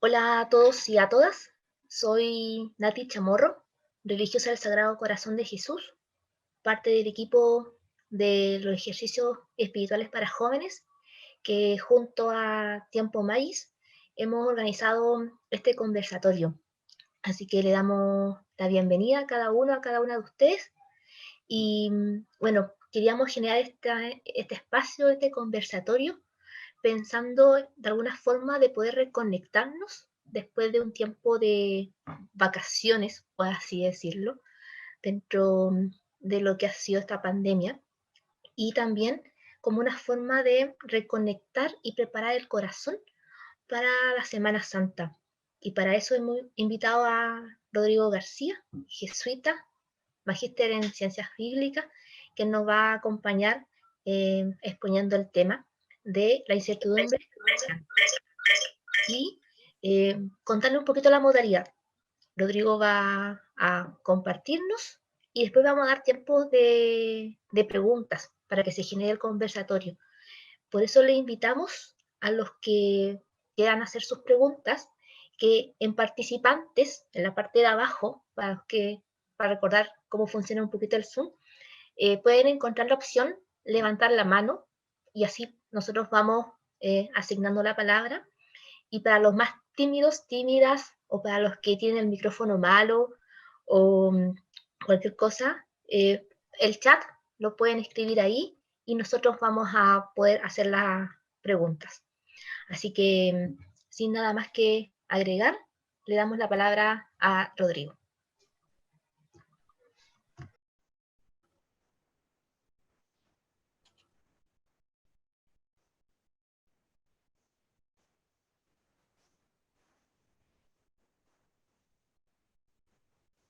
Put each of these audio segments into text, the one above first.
Hola a todos y a todas, soy Nati Chamorro, religiosa del Sagrado Corazón de Jesús, parte del equipo de los ejercicios espirituales para jóvenes, que junto a Tiempo Maíz hemos organizado este conversatorio. Así que le damos la bienvenida a cada una de ustedes y bueno, queríamos generar este espacio, este conversatorio pensando de alguna forma de poder reconectarnos después de un tiempo de vacaciones, por así decirlo, dentro de lo que ha sido esta pandemia, y también como una forma de reconectar y preparar el corazón para la Semana Santa. Y para eso hemos invitado a Rodrigo García, jesuita, magíster en ciencias bíblicas, que nos va a acompañar exponiendo el tema de la incertidumbre y contarle un poquito la modalidad. Rodrigo va a compartirnos y después vamos a dar tiempo de preguntas para que se genere el conversatorio. Por eso le invitamos a los que quieran hacer sus preguntas, que en participantes, en la parte de abajo, para recordar cómo funciona un poquito el Zoom, pueden encontrar la opción levantar la mano y así nosotros vamos asignando la palabra. Y para los más tímidos, tímidas, o para los que tienen el micrófono malo o cualquier cosa, el chat lo pueden escribir ahí y nosotros vamos a poder hacer las preguntas. Así que, sin nada más que agregar, le damos la palabra a Rodrigo.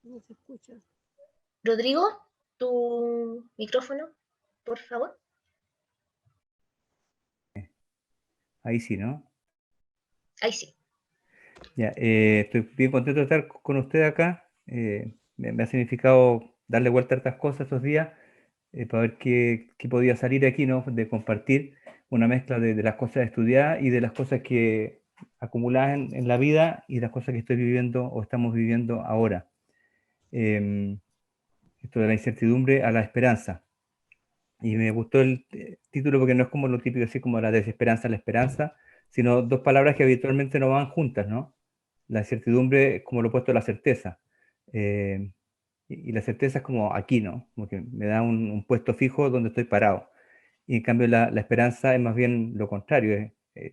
No se escucha. Rodrigo, tu micrófono, por favor. Ahí sí, ¿no? Ahí sí. Ya, estoy bien contento de estar con usted acá. Me ha significado darle vuelta a estas cosas estos días para ver qué podía salir aquí, ¿no? De compartir una mezcla de las cosas estudiadas y de las cosas que acumuladas en la vida y las cosas que estoy viviendo o estamos viviendo ahora. Esto de la incertidumbre a la esperanza. Y me gustó el título porque no es como lo típico, así como la desesperanza a la esperanza, sino dos palabras que habitualmente no van juntas, ¿no? La incertidumbre es como lo opuesto a la certeza. Eh, y la certeza es como aquí, ¿no? Como que me da un puesto fijo donde estoy parado. Y en cambio la esperanza es más bien lo contrario, es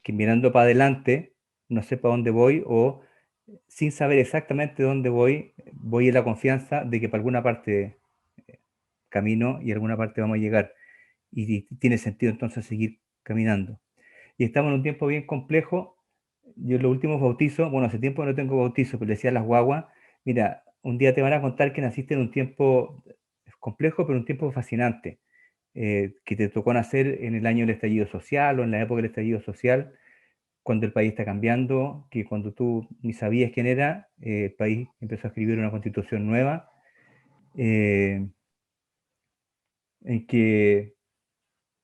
que mirando para adelante no sé para dónde voy o sin saber exactamente dónde voy, voy en la confianza de que para alguna parte camino y a alguna parte vamos a llegar. Y tiene sentido entonces seguir caminando. Y estamos en un tiempo bien complejo. Yo en los últimos bautizos, bueno, hace tiempo no tengo bautizo, pero le decía a las guaguas, mira, un día te van a contar que naciste en un tiempo complejo, pero un tiempo fascinante, que te tocó nacer en el año del estallido social o en la época del estallido social, cuando el país está cambiando, que cuando tú ni sabías quién era, el país empezó a escribir una constitución nueva, en que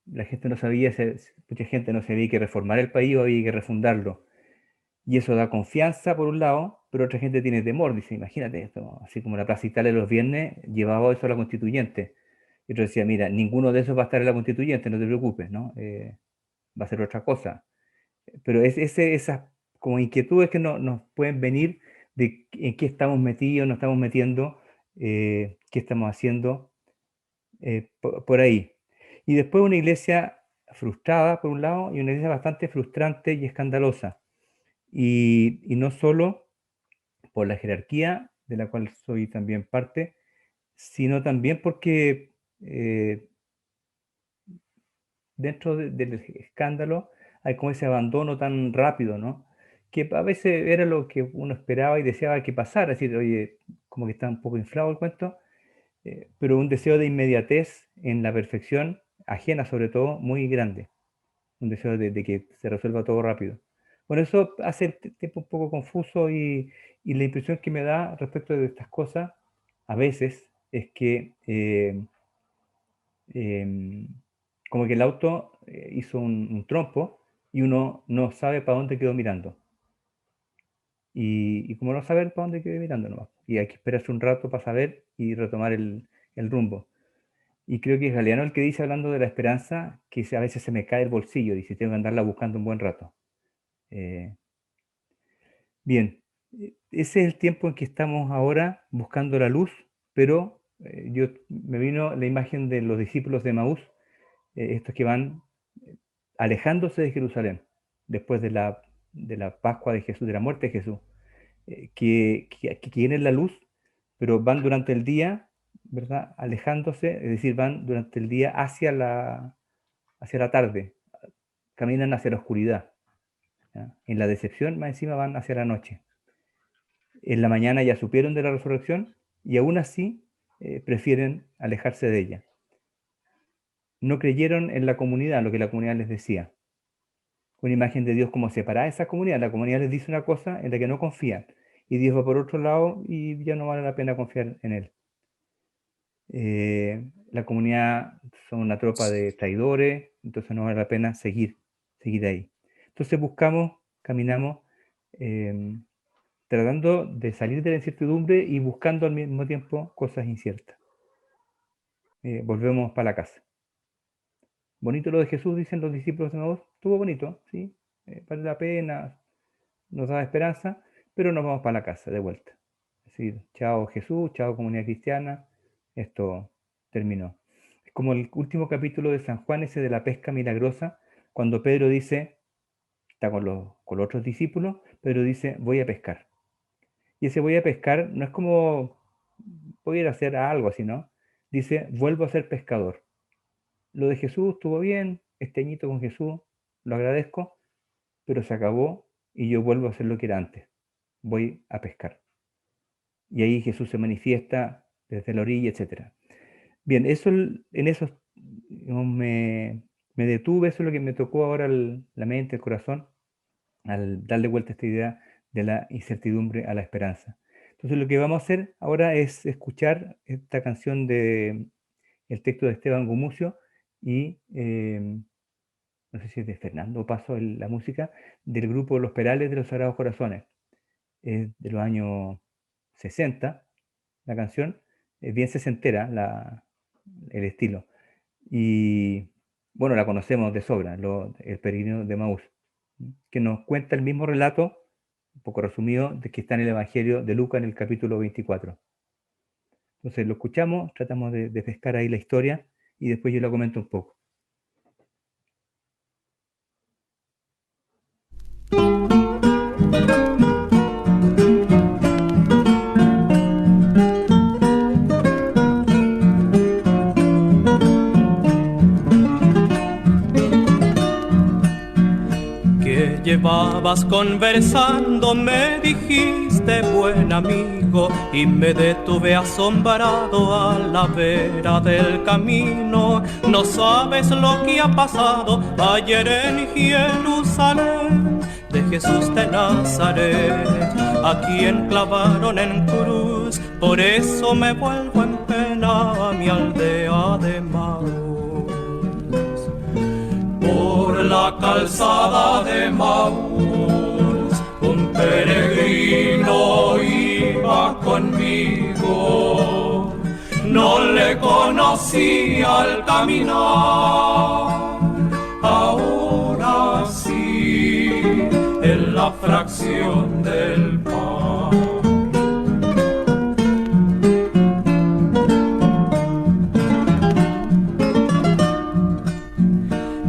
la gente no sabía, mucha gente no sabía que reformar el país o había que refundarlo. Y eso da confianza por un lado, pero otra gente tiene temor, dice, imagínate esto, así como la Plaza Italia de los viernes llevaba eso a la constituyente. Y otro decía, mira, ninguno de esos va a estar en la constituyente, no te preocupes, ¿no? Va a ser otra cosa. Pero esas como inquietudes que nos pueden venir de en qué estamos metidos, nos estamos metiendo, qué estamos haciendo por ahí. Y después una iglesia frustrada, por un lado, y una iglesia bastante frustrante y escandalosa. Y no solo por la jerarquía, de la cual soy también parte, sino también porque dentro del escándalo hay como ese abandono tan rápido, ¿no? Que a veces era lo que uno esperaba y deseaba que pasara, es decir, oye, como que está un poco inflado el cuento, pero un deseo de inmediatez en la perfección, ajena sobre todo, muy grande. Un deseo de que se resuelva todo rápido. Bueno, eso hace el tiempo un poco confuso y la impresión que me da respecto de estas cosas, a veces, es que em, como que el auto hizo un trompo y uno no sabe para dónde quedó mirando. y como no saber para dónde quede mirando nomás. Y hay que esperarse un rato para saber y retomar el rumbo. Y creo que es Galeano el que dice, hablando de la esperanza, que a veces se me cae el bolsillo, dice, tengo que andarla buscando un buen rato. Bien, ese es el tiempo en que estamos ahora buscando la luz, pero me vino la imagen de los discípulos de Maús, estos que van alejándose de Jerusalén, después de la Pascua de Jesús, de la muerte de Jesús, que quieren la luz, pero van durante el día, ¿verdad? Alejándose, es decir, van durante el día hacia la tarde, caminan hacia la oscuridad. ¿Ya? En la decepción, más encima van hacia la noche. En la mañana ya supieron de la resurrección y aún así prefieren alejarse de ella. No creyeron en la comunidad, lo que la comunidad les decía. Una imagen de Dios como separada de esa comunidad. La comunidad les dice una cosa en la que no confían y Dios va por otro lado y ya no vale la pena confiar en Él. La comunidad son una tropa de traidores, entonces no vale la pena seguir ahí. Entonces caminamos, tratando de salir de la incertidumbre y buscando al mismo tiempo cosas inciertas. Volvemos para la casa. Bonito lo de Jesús, dicen los discípulos de Maús, estuvo bonito, ¿sí? Vale la pena, nos da esperanza, pero nos vamos para la casa de vuelta. Es decir, chao Jesús, chao comunidad cristiana, esto terminó. Es como el último capítulo de San Juan, ese de la pesca milagrosa, cuando Pedro dice, está con los otros discípulos, Pedro dice, voy a pescar. Y ese voy a pescar no es como voy a ir a hacer algo así, ¿no? Dice, vuelvo a ser pescador. Lo de Jesús estuvo bien, este añito con Jesús, lo agradezco, pero se acabó y yo vuelvo a hacer lo que era antes. Voy a pescar. Y ahí Jesús se manifiesta desde la orilla, etc. Bien, en eso me detuve, eso es lo que me tocó ahora la mente, el corazón, al darle vuelta a esta idea de la incertidumbre a la esperanza. Entonces lo que vamos a hacer ahora es escuchar esta canción del texto de Esteban Gumucio y no sé si es de Fernando Paso la música, del grupo Los Perales de los Sagrados Corazones. Es de los años 60, la canción, es bien sesentera el estilo. Y bueno, la conocemos de sobra, el peregrino de Maús, que nos cuenta el mismo relato, un poco resumido, de que está en el Evangelio de Lucas en el capítulo 24. Entonces lo escuchamos, tratamos de pescar ahí la historia y después yo la comento un poco. Que llevabas conversando, me dijiste buen amigo, y me detuve asombrado a la vera del camino. No sabes lo que ha pasado ayer en Jerusalén, de Jesús de Nazaret, a quien clavaron en cruz. Por eso me vuelvo en pena a mi aldea de Maús. Por la calzada de Maús, un peregrino iba conmigo. No le conocí al caminar, ahora sí, en la fracción del pan.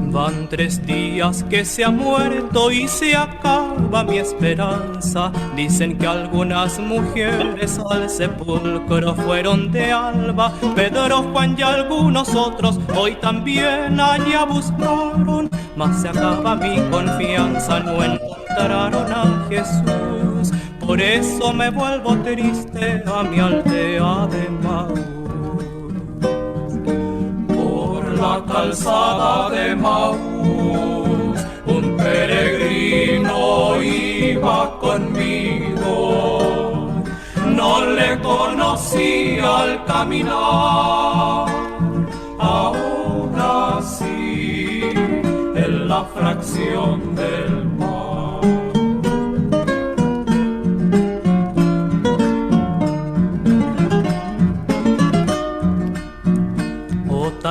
Van 3 días que se ha muerto y se acaba mi esperanza. Dicen que algunas mujeres al sepulcro fueron de alba. Pedro, Juan y algunos otros hoy también allá buscaron. Mas se acaba mi confianza, no encontraron a Jesús. Por eso me vuelvo triste a mi aldea de Maús. La calzada de Maús, un peregrino iba conmigo. No le conocí al caminar, ahora sí, en la fracción del mar.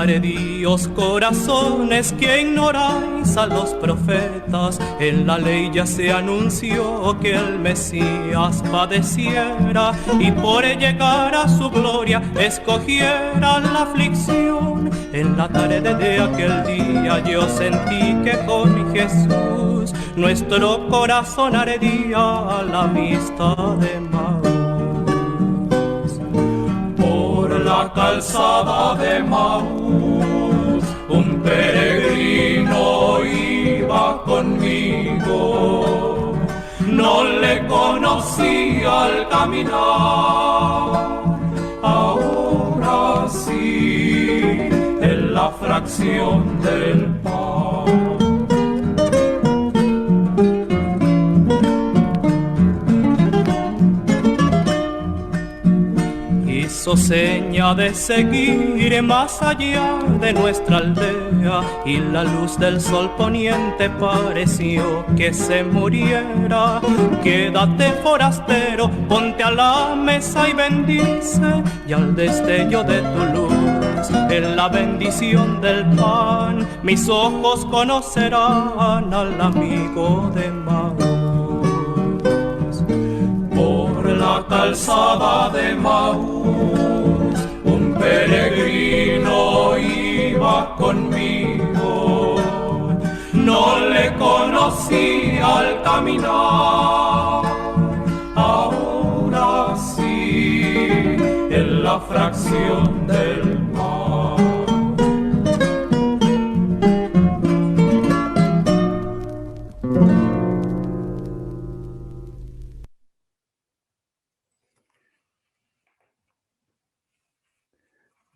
Tardíos corazones que ignoráis a los profetas, en la ley ya se anunció que el Mesías padeciera y por llegar a su gloria escogiera la aflicción. En la tarde de aquel día yo sentí que con Jesús nuestro corazón ardía a la vista de Maús. Por la calzada de Maús un peregrino iba conmigo, no le conocía al caminar, ahora sí, en la fracción del pan. Hizo seña de seguir más allá de nuestra aldea y la luz del sol poniente pareció que se muriera. Quédate forastero, ponte a la mesa y bendice, y al destello de tu luz, en la bendición del pan, mis ojos conocerán al amigo de Maús. Por la calzada de Maús un peregrino iba conmigo, no le conocí al caminar, ahora sí, en la fracción del mar.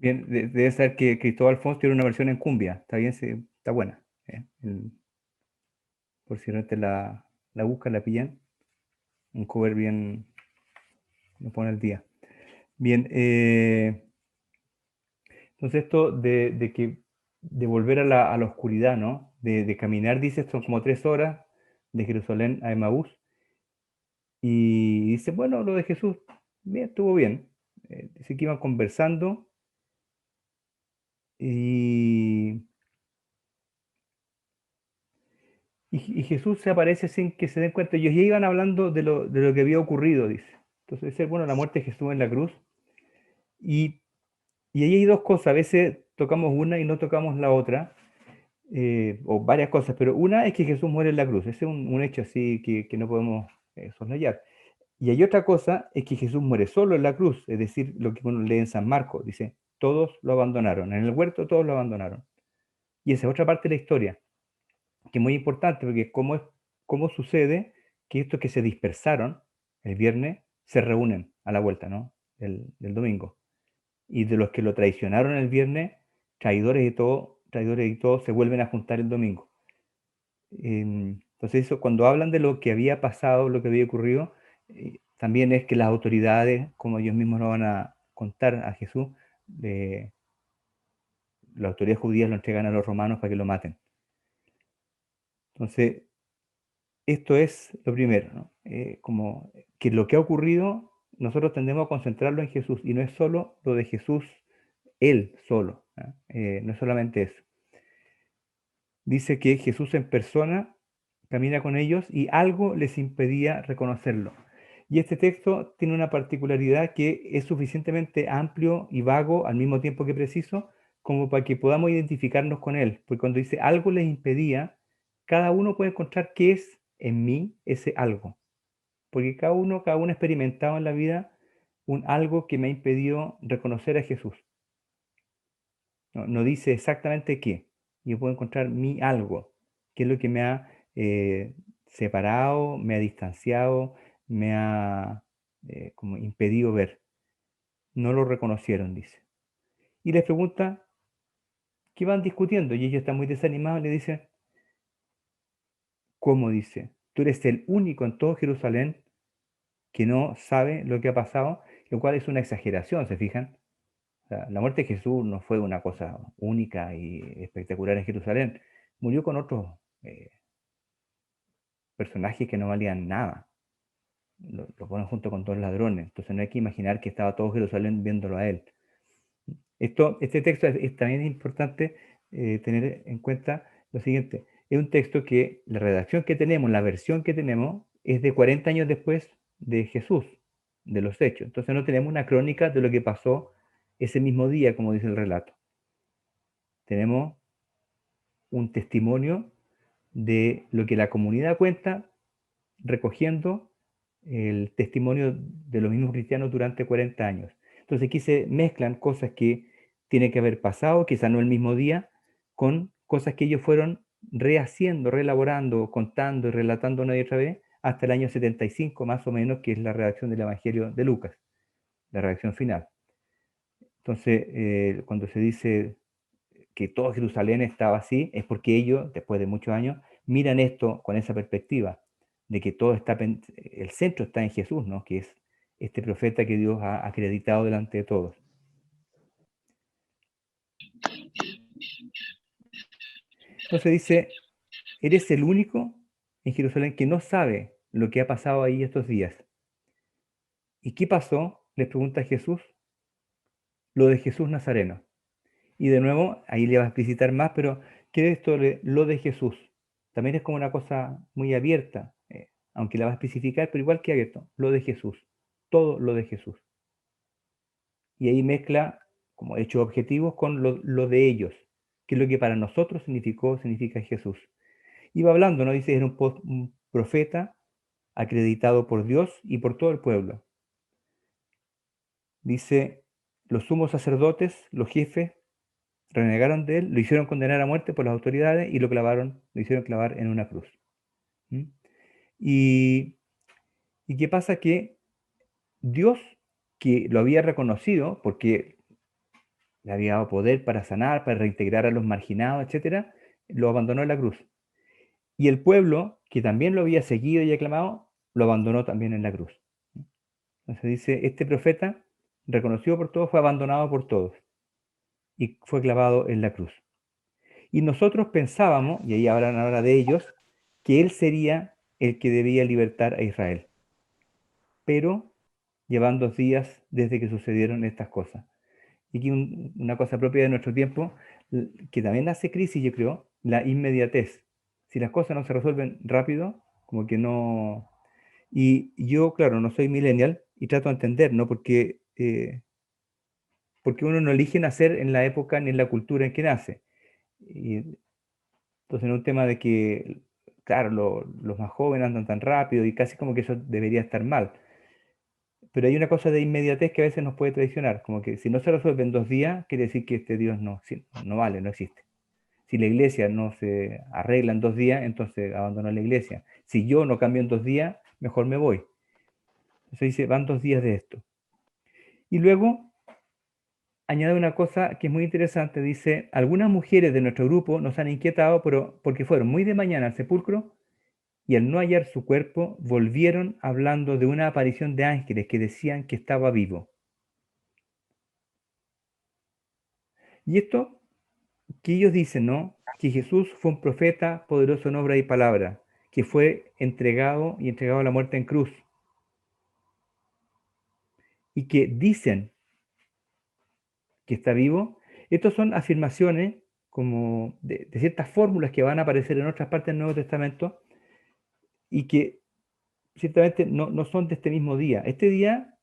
Bien, debe ser que Cristóbal Fons tiene una versión en cumbia. Está bien, sí, está buena. Por si no te la buscan, la pillan. Un cover bien, nos pone al día. Bien, entonces esto de volver a la oscuridad, ¿no? De caminar, dice, son como 3 horas de Jerusalén a Emaús. Y dice, bueno, lo de Jesús, bien, estuvo bien. Dice que iban conversando. Y Jesús se aparece sin que se den cuenta. Ellos ya iban hablando de lo que había ocurrido, dice. Entonces dice, bueno, la muerte de Jesús en la cruz. Y ahí hay dos cosas. A veces tocamos una y no tocamos la otra. O varias cosas. Pero una es que Jesús muere en la cruz. Ese es un hecho así que no podemos soslayar. Y hay otra cosa, es que Jesús muere solo en la cruz. Es decir, lo que uno lee en San Marcos. Dice, todos lo abandonaron. En el huerto todos lo abandonaron. Y esa es otra parte de la historia, que es muy importante, porque cómo sucede que estos que se dispersaron el viernes se reúnen a la vuelta, ¿no? del domingo. Y de los que lo traicionaron el viernes, traidores y todo, se vuelven a juntar el domingo. Entonces eso, cuando hablan de lo que había pasado, lo que había ocurrido, también es que las autoridades, como ellos mismos lo van a contar a Jesús, las autoridades judías lo entregan a los romanos para que lo maten. Entonces, esto es lo primero, ¿no? Como que lo que ha ocurrido, nosotros tendemos a concentrarlo en Jesús, y no es solo lo de Jesús, Él solo, ¿no? No es solamente eso. Dice que Jesús en persona camina con ellos y algo les impedía reconocerlo. Y este texto tiene una particularidad que es suficientemente amplio y vago al mismo tiempo que preciso, como para que podamos identificarnos con él. Porque cuando dice algo les impedía, cada uno puede encontrar qué es en mí ese algo. Porque cada uno ha experimentado en la vida un algo que me ha impedido reconocer a Jesús. No dice exactamente qué. Yo puedo encontrar mi algo, que es lo que me ha separado, me ha distanciado, me ha como impedido ver. No lo reconocieron, dice. Y les pregunta, ¿qué van discutiendo? Y ellos están muy desanimados, le dicen, ¿cómo? Dice, tú eres el único en todo Jerusalén que no sabe lo que ha pasado, lo cual es una exageración, ¿se fijan? O sea, la muerte de Jesús no fue una cosa única y espectacular en Jerusalén. Murió con otros personajes que no valían nada. Lo ponen junto con dos ladrones. Entonces no hay que imaginar que estaba todo Jerusalén viéndolo a él. Este texto también es importante tener en cuenta lo siguiente. Es un texto que la redacción que tenemos, la versión que tenemos, es de 40 años después de Jesús, de los hechos. Entonces no tenemos una crónica de lo que pasó ese mismo día, como dice el relato. Tenemos un testimonio de lo que la comunidad cuenta, recogiendo el testimonio de los mismos cristianos durante 40 años. Entonces aquí se mezclan cosas que tienen que haber pasado, quizás no el mismo día, con cosas que ellos fueron rehaciendo, reelaborando, contando y relatando una y otra vez, hasta el año 75 más o menos, que es la redacción del Evangelio de Lucas, la redacción final. Entonces, cuando se dice que todo Jerusalén estaba así, es porque ellos, después de muchos años, miran esto con esa perspectiva, de que todo está, el centro está en Jesús, ¿no? Que es este profeta que Dios ha acreditado delante de todos. Entonces dice, eres el único en Jerusalén que no sabe lo que ha pasado ahí estos días. ¿Y qué pasó? Les pregunta Jesús. Lo de Jesús Nazareno. Y de nuevo, ahí le va a explicitar más, pero ¿qué es esto de lo de Jesús? También es como una cosa muy abierta, aunque la va a especificar, pero igual que abierto, lo de Jesús, todo lo de Jesús. Y ahí mezcla como hechos objetivos con lo de ellos, que es lo que para nosotros significa Jesús. Y va hablando, ¿no? Dice, era un profeta acreditado por Dios y por todo el pueblo. Dice, los sumos sacerdotes, los jefes, renegaron de él, lo hicieron condenar a muerte por las autoridades y lo hicieron clavar en una cruz. ¿Mm? Y qué pasa que Dios, que lo había reconocido, porque le había dado poder para sanar, para reintegrar a los marginados, etcétera, lo abandonó en la cruz. Y el pueblo, que también lo había seguido y aclamado, lo abandonó también en la cruz. Entonces dice, este profeta, reconocido por todos, fue abandonado por todos y fue clavado en la cruz. Y nosotros pensábamos, y ahí hablan ahora de ellos, que él sería el que debía libertar a Israel. Pero llevan 2 días desde que sucedieron estas cosas. Y aquí una cosa propia de nuestro tiempo, que también hace crisis, yo creo, la inmediatez. Si las cosas no se resuelven rápido, como que no... Y yo, claro, no soy millennial y trato de entender, ¿no? Porque uno no elige nacer en la época ni en la cultura en que nace. Y entonces, en un tema de que, claro, los más jóvenes andan tan rápido y casi como que eso debería estar mal. Pero hay una cosa de inmediatez que a veces nos puede traicionar, como que si no se resuelve en 2 días, quiere decir que este Dios no vale, no existe. Si la iglesia no se arregla en 2 días, entonces abandono la iglesia. Si yo no cambio en 2 días, mejor me voy. Entonces dice, van 2 días de esto. Y luego añade una cosa que es muy interesante, dice, algunas mujeres de nuestro grupo nos han inquietado porque fueron muy de mañana al sepulcro y al no hallar su cuerpo, volvieron hablando de una aparición de ángeles que decían que estaba vivo. Y esto que ellos dicen, ¿no? Que Jesús fue un profeta poderoso en obra y palabra, que fue entregado a la muerte en cruz. Y que dicen que está vivo. Estas son afirmaciones como de ciertas fórmulas que van a aparecer en otras partes del Nuevo Testamento y que ciertamente no son de este mismo día. Este día,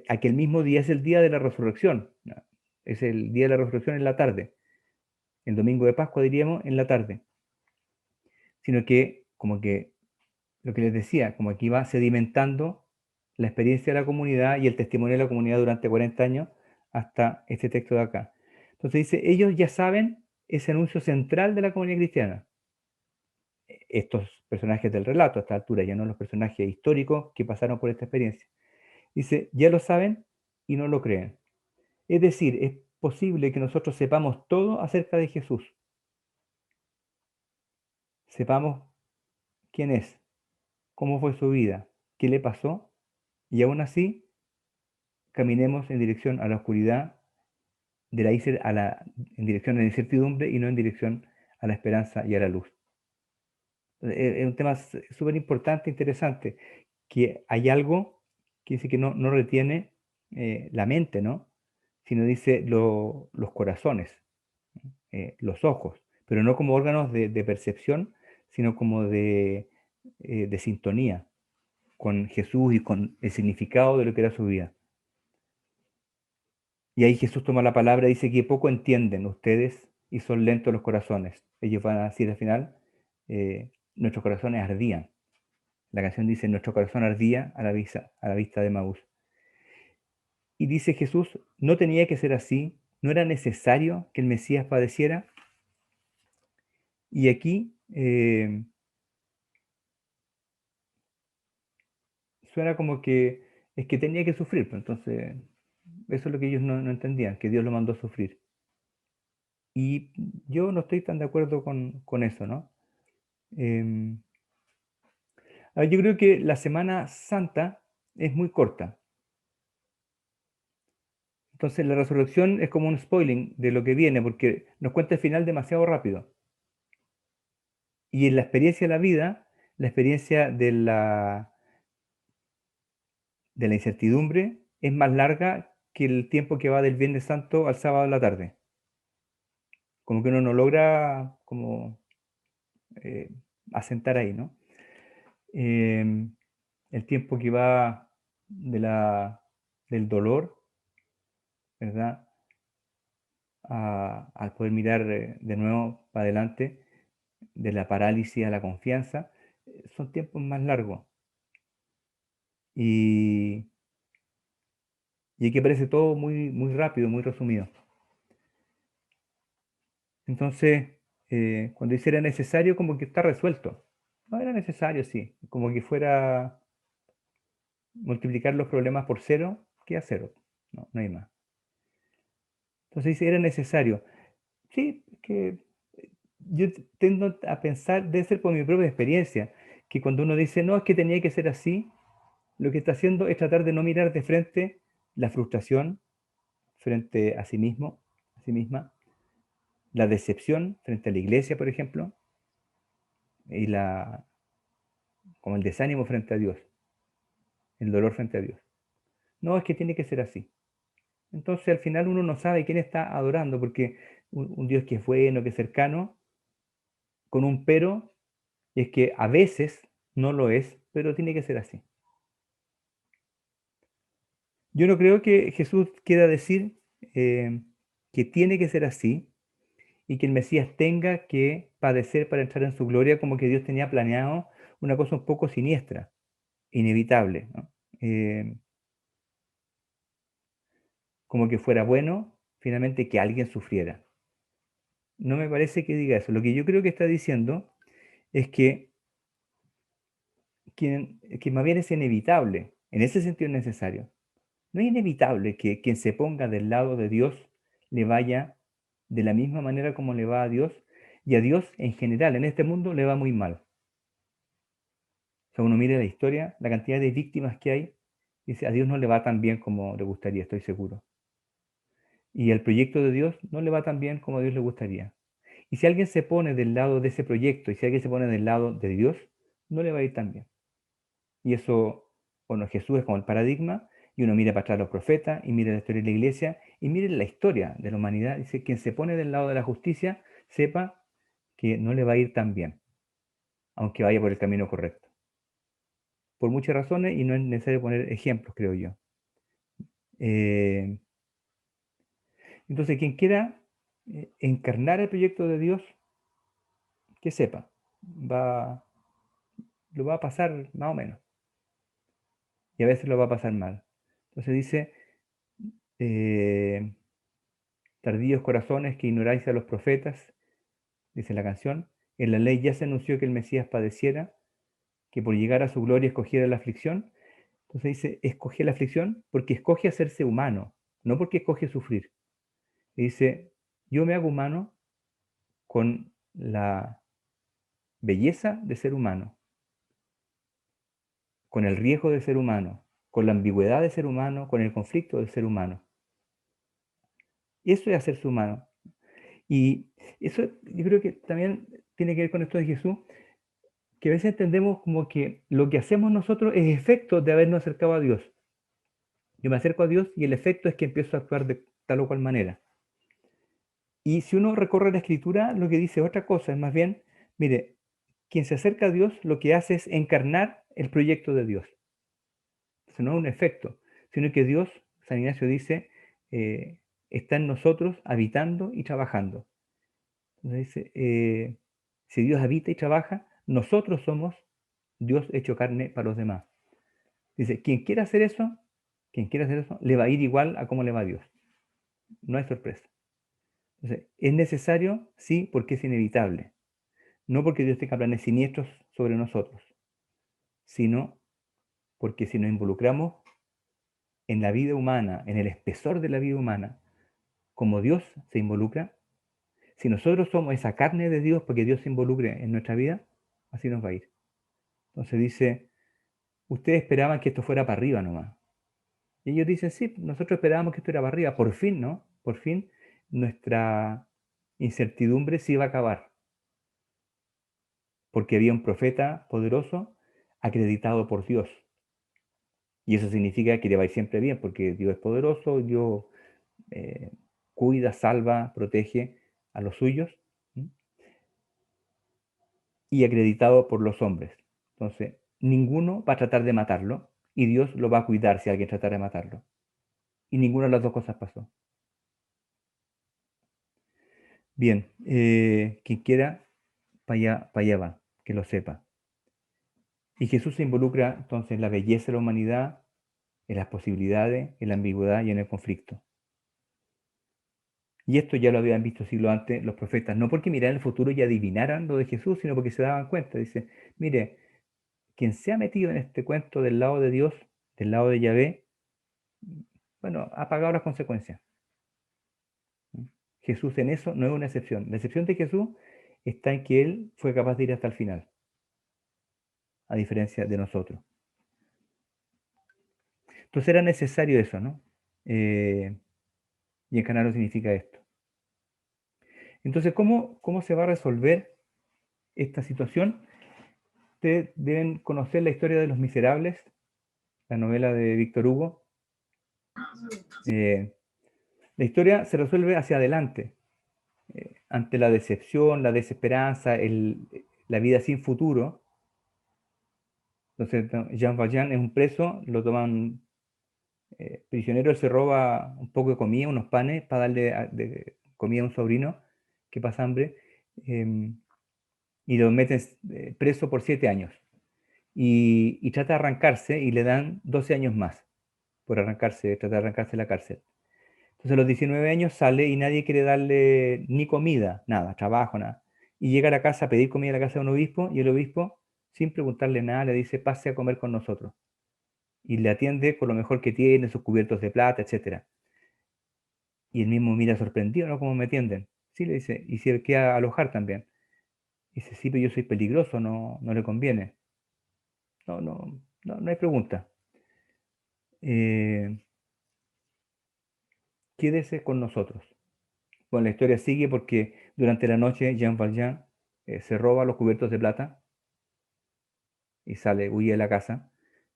aquel mismo día es el día de la resurrección. ¿No? Es el día de la resurrección en la tarde. El domingo de Pascua, diríamos, en la tarde. Sino que, como que, lo que les decía, como aquí va sedimentando la experiencia de la comunidad y el testimonio de la comunidad durante 40 años hasta este texto de acá. Entonces dice, ellos ya saben ese anuncio central de la comunidad cristiana. Estos personajes del relato a esta altura, ya no los personajes históricos que pasaron por esta experiencia. Dice, ya lo saben y no lo creen. Es decir, es posible que nosotros sepamos todo acerca de Jesús. Sepamos quién es, cómo fue su vida, qué le pasó, y aún así caminemos en dirección a la oscuridad, en dirección a la incertidumbre y no en dirección a la esperanza y a la luz. Es un tema súper importante, interesante, que hay algo que dice que no retiene la mente, ¿no? sino dice los corazones, los ojos, pero no como órganos de percepción, sino como de sintonía con Jesús y con el significado de lo que era su vida. Y ahí Jesús toma la palabra y dice que poco entienden ustedes y son lentos los corazones. Ellos van a decir al final, nuestros corazones ardían. La canción dice, nuestro corazón ardía a la vista de Maús. Y dice Jesús, no tenía que ser así, no era necesario que el Mesías padeciera. Y aquí suena como que es que tenía que sufrir, pues entonces eso es lo que ellos no entendían, que Dios lo mandó a sufrir. Y yo no estoy tan de acuerdo con eso, ¿no? Yo creo que la Semana Santa es muy corta. Entonces la resurrección es como un spoiling de lo que viene, porque nos cuenta el final demasiado rápido. Y en la experiencia de la vida, la experiencia de la incertidumbre es más larga que el tiempo que va del Viernes Santo al sábado de la tarde. Como que uno no logra como asentar ahí, ¿no? El tiempo que va del dolor, ¿verdad? Al poder mirar de nuevo para adelante, de la parálisis a la confianza, son tiempos más largos. Y aquí parece todo muy, muy rápido, muy resumido. Entonces, cuando dice era necesario, como que está resuelto. No era necesario, sí. Como que fuera multiplicar los problemas por 0, queda 0. No hay más. Entonces dice, era necesario. Sí, que yo tendo a pensar, debe ser por mi propia experiencia, que cuando uno dice, no, es que tenía que ser así, lo que está haciendo es tratar de no mirar de frente la frustración frente a sí mismo, a sí misma, la decepción frente a la iglesia, por ejemplo, y como el desánimo frente a Dios, el dolor frente a Dios. No, es que tiene que ser así. Entonces al final uno no sabe quién está adorando, porque un Dios que es bueno, que es cercano, con un pero, y es que a veces no lo es, pero tiene que ser así. Yo no creo que Jesús quiera decir que tiene que ser así y que el Mesías tenga que padecer para entrar en su gloria, como que Dios tenía planeado una cosa un poco siniestra, inevitable, ¿no? Como que fuera bueno finalmente que alguien sufriera. No me parece que diga eso. Lo que yo creo que está diciendo es que más bien es inevitable, en ese sentido es necesario. No es inevitable que quien se ponga del lado de Dios le vaya de la misma manera como le va a Dios, y a Dios en general, en este mundo, le va muy mal. O sea, uno mira la historia, la cantidad de víctimas que hay, y dice, a Dios no le va tan bien como le gustaría, estoy seguro. Y el proyecto de Dios no le va tan bien como a Dios le gustaría. Y si alguien se pone del lado de ese proyecto, y si alguien se pone del lado de Dios, no le va a ir tan bien. Y eso, bueno, Jesús es como el paradigma, y uno mira para atrás a los profetas, y mira la historia de la iglesia, y mire la historia de la humanidad. Dice, quien se pone del lado de la justicia, sepa que no le va a ir tan bien, aunque vaya por el camino correcto. Por muchas razones, y no es necesario poner ejemplos, creo yo. Entonces, quien quiera encarnar el proyecto de Dios, que sepa, lo va a pasar más o menos. Y a veces lo va a pasar mal. Entonces dice, tardíos corazones que ignoráis a los profetas, dice la canción, en la ley ya se anunció que el Mesías padeciera, que por llegar a su gloria escogiera la aflicción. Entonces dice, escoge la aflicción porque escoge hacerse humano, no porque escoge sufrir. Y dice, yo me hago humano con la belleza de ser humano, con el riesgo de ser humano, con la ambigüedad de ser humano, con el conflicto de ser humano. Y eso es hacerse humano. Y eso yo creo que también tiene que ver con esto de Jesús, que a veces entendemos como que lo que hacemos nosotros es efecto de habernos acercado a Dios. Yo me acerco a Dios y el efecto es que empiezo a actuar tal o cual manera. Y si uno recorre la Escritura, lo que dice otra cosa, es más bien, mire, quien se acerca a Dios lo que hace es encarnar el proyecto de Dios. Entonces no es un efecto, sino que Dios, San Ignacio dice, está en nosotros habitando y trabajando. Entonces dice, si Dios habita y trabaja, nosotros somos Dios hecho carne para los demás. Dice, quien quiera hacer eso, le va a ir igual a cómo le va a Dios. No hay sorpresa. Entonces, ¿es necesario? Sí, porque es inevitable. No porque Dios tenga planes siniestros sobre nosotros, sino porque si nos involucramos en la vida humana, en el espesor de la vida humana, como Dios se involucra, si nosotros somos esa carne de Dios porque Dios se involucre en nuestra vida, así nos va a ir. Entonces dice, ustedes esperaban que esto fuera para arriba nomás. Y ellos dicen, sí, nosotros esperábamos que esto era para arriba. Por fin, ¿no? Por fin nuestra incertidumbre se iba a acabar. Porque había un profeta poderoso acreditado por Dios. Y eso significa que le va a ir siempre bien, porque Dios es poderoso, Dios cuida, salva, protege a los suyos. ¿Sí? Y acreditado por los hombres. Entonces, ninguno va a tratar de matarlo y Dios lo va a cuidar si alguien tratara de matarlo. Y ninguna de las dos cosas pasó. Bien, quien quiera, para allá va, que lo sepa. Y Jesús se involucra entonces en la belleza de la humanidad, en las posibilidades, en la ambigüedad y en el conflicto. Y esto ya lo habían visto siglos antes los profetas, no porque miraran el futuro y adivinaran lo de Jesús, sino porque se daban cuenta. Dice, mire, quien se ha metido en este cuento del lado de Dios, del lado de Yahvé, bueno, ha pagado las consecuencias. Jesús en eso no es una excepción. La excepción de Jesús está en que Él fue capaz de ir hasta el final, a diferencia de nosotros. Entonces era necesario eso, ¿no? Y encarnarlo significa esto. Entonces, ¿cómo se va a resolver esta situación? Ustedes deben conocer la historia de Los Miserables, la novela de Víctor Hugo. La historia se resuelve hacia adelante, ante la decepción, la desesperanza, la vida sin futuro. Entonces, Jean Valjean es un preso, lo toman prisionero, él se roba un poco de comida, unos panes, para darle de comida a un sobrino que pasa hambre, y lo meten preso por 7 años. Y trata de arrancarse y le dan 12 años más por tratar de arrancarse de la cárcel. Entonces a los 19 años sale y nadie quiere darle ni comida, nada, trabajo, nada. Y llega a la casa a pedir comida a la casa de un obispo y el obispo, sin preguntarle nada, le dice, pase a comer con nosotros. Y le atiende con lo mejor que tiene, sus cubiertos de plata, etc. Y él mismo mira sorprendido, ¿no? ¿Cómo me atienden? Sí, le dice, y si él quiere alojar también. Dice, sí, pero yo soy peligroso, no le conviene. No hay pregunta. Quédese con nosotros. Bueno, la historia sigue porque durante la noche Jean Valjean se roba los cubiertos de plata y huye de la casa.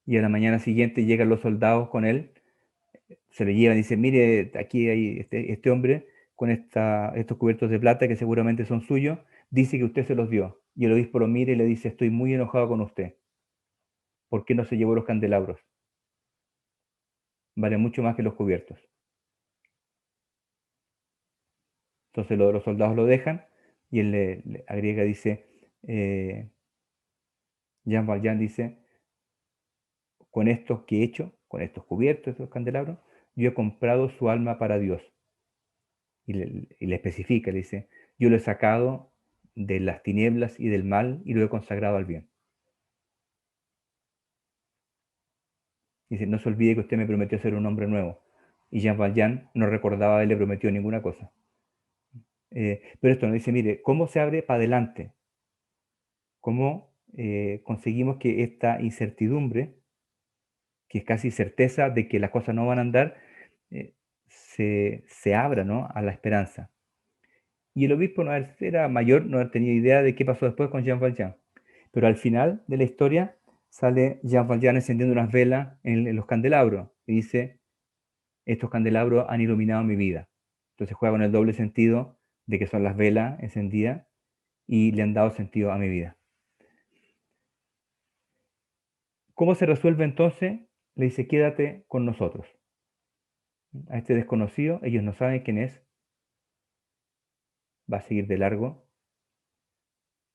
Y a la mañana siguiente llegan los soldados con él, se le llevan y dicen, mire, aquí hay este hombre con estos cubiertos de plata que seguramente son suyos, dice que usted se los dio. Y el obispo lo mira y le dice, estoy muy enojado con usted. ¿Por qué no se llevó los candelabros? Vale mucho más que los cubiertos. Entonces los soldados lo dejan y él le agrega, dice, Jean Valjean dice, con estos que he hecho, con estos cubiertos, estos candelabros, yo he comprado su alma para Dios. Y le especifica, le dice, yo lo he sacado de las tinieblas y del mal y lo he consagrado al bien. Dice, no se olvide que usted me prometió ser un hombre nuevo. Y Jean Valjean no recordaba haberle prometido ninguna cosa. Pero esto nos dice, mire, ¿cómo se abre para adelante? ¿Cómo conseguimos que esta incertidumbre, que es casi certeza de que las cosas no van a andar, se abra, ¿no?, a la esperanza? Y el obispo era mayor, no tenía idea de qué pasó después con Jean Valjean. Pero al final de la historia sale Jean Valjean encendiendo unas velas en los candelabros y dice, estos candelabros han iluminado mi vida. Entonces juega con el doble sentido de que son las velas encendidas y le han dado sentido a mi vida. ¿Cómo se resuelve entonces? Le dice, quédate con nosotros. A este desconocido, ellos no saben quién es, va a seguir de largo.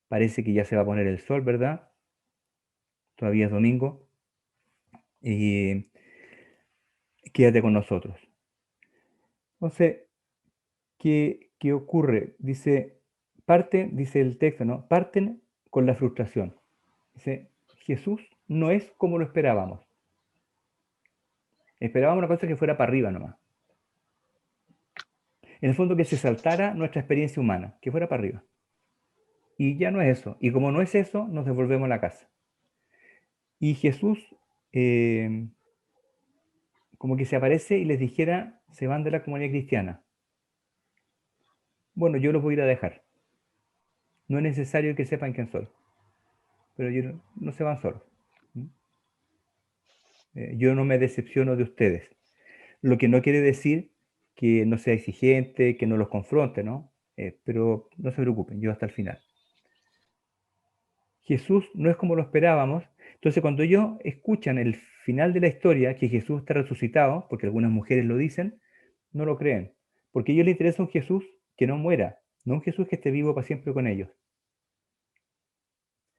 Parece que ya se va a poner el sol, ¿verdad? Todavía es domingo. Y quédate con nosotros. Entonces, ¿qué ocurre? Dice el texto, ¿no? Parten con la frustración. Dice, Jesús no es como lo esperábamos. Esperábamos una cosa que fuera para arriba nomás. En el fondo que se saltara nuestra experiencia humana, que fuera para arriba. Y ya no es eso. Y como no es eso, nos devolvemos a la casa. Y Jesús como que se aparece y les dijera, se van de la comunidad cristiana. Bueno, yo los voy a ir a dejar. No es necesario que sepan quién soy. Pero no se van solos. Yo no me decepciono de ustedes. Lo que no quiere decir que no sea exigente, que no los confronte, ¿no? Pero no se preocupen, yo hasta el final. Jesús no es como lo esperábamos. Entonces, cuando ellos escuchan el final de la historia, que Jesús está resucitado, porque algunas mujeres lo dicen, no lo creen. Porque a ellos les interesa un Jesús que no muera, no un Jesús que esté vivo para siempre con ellos.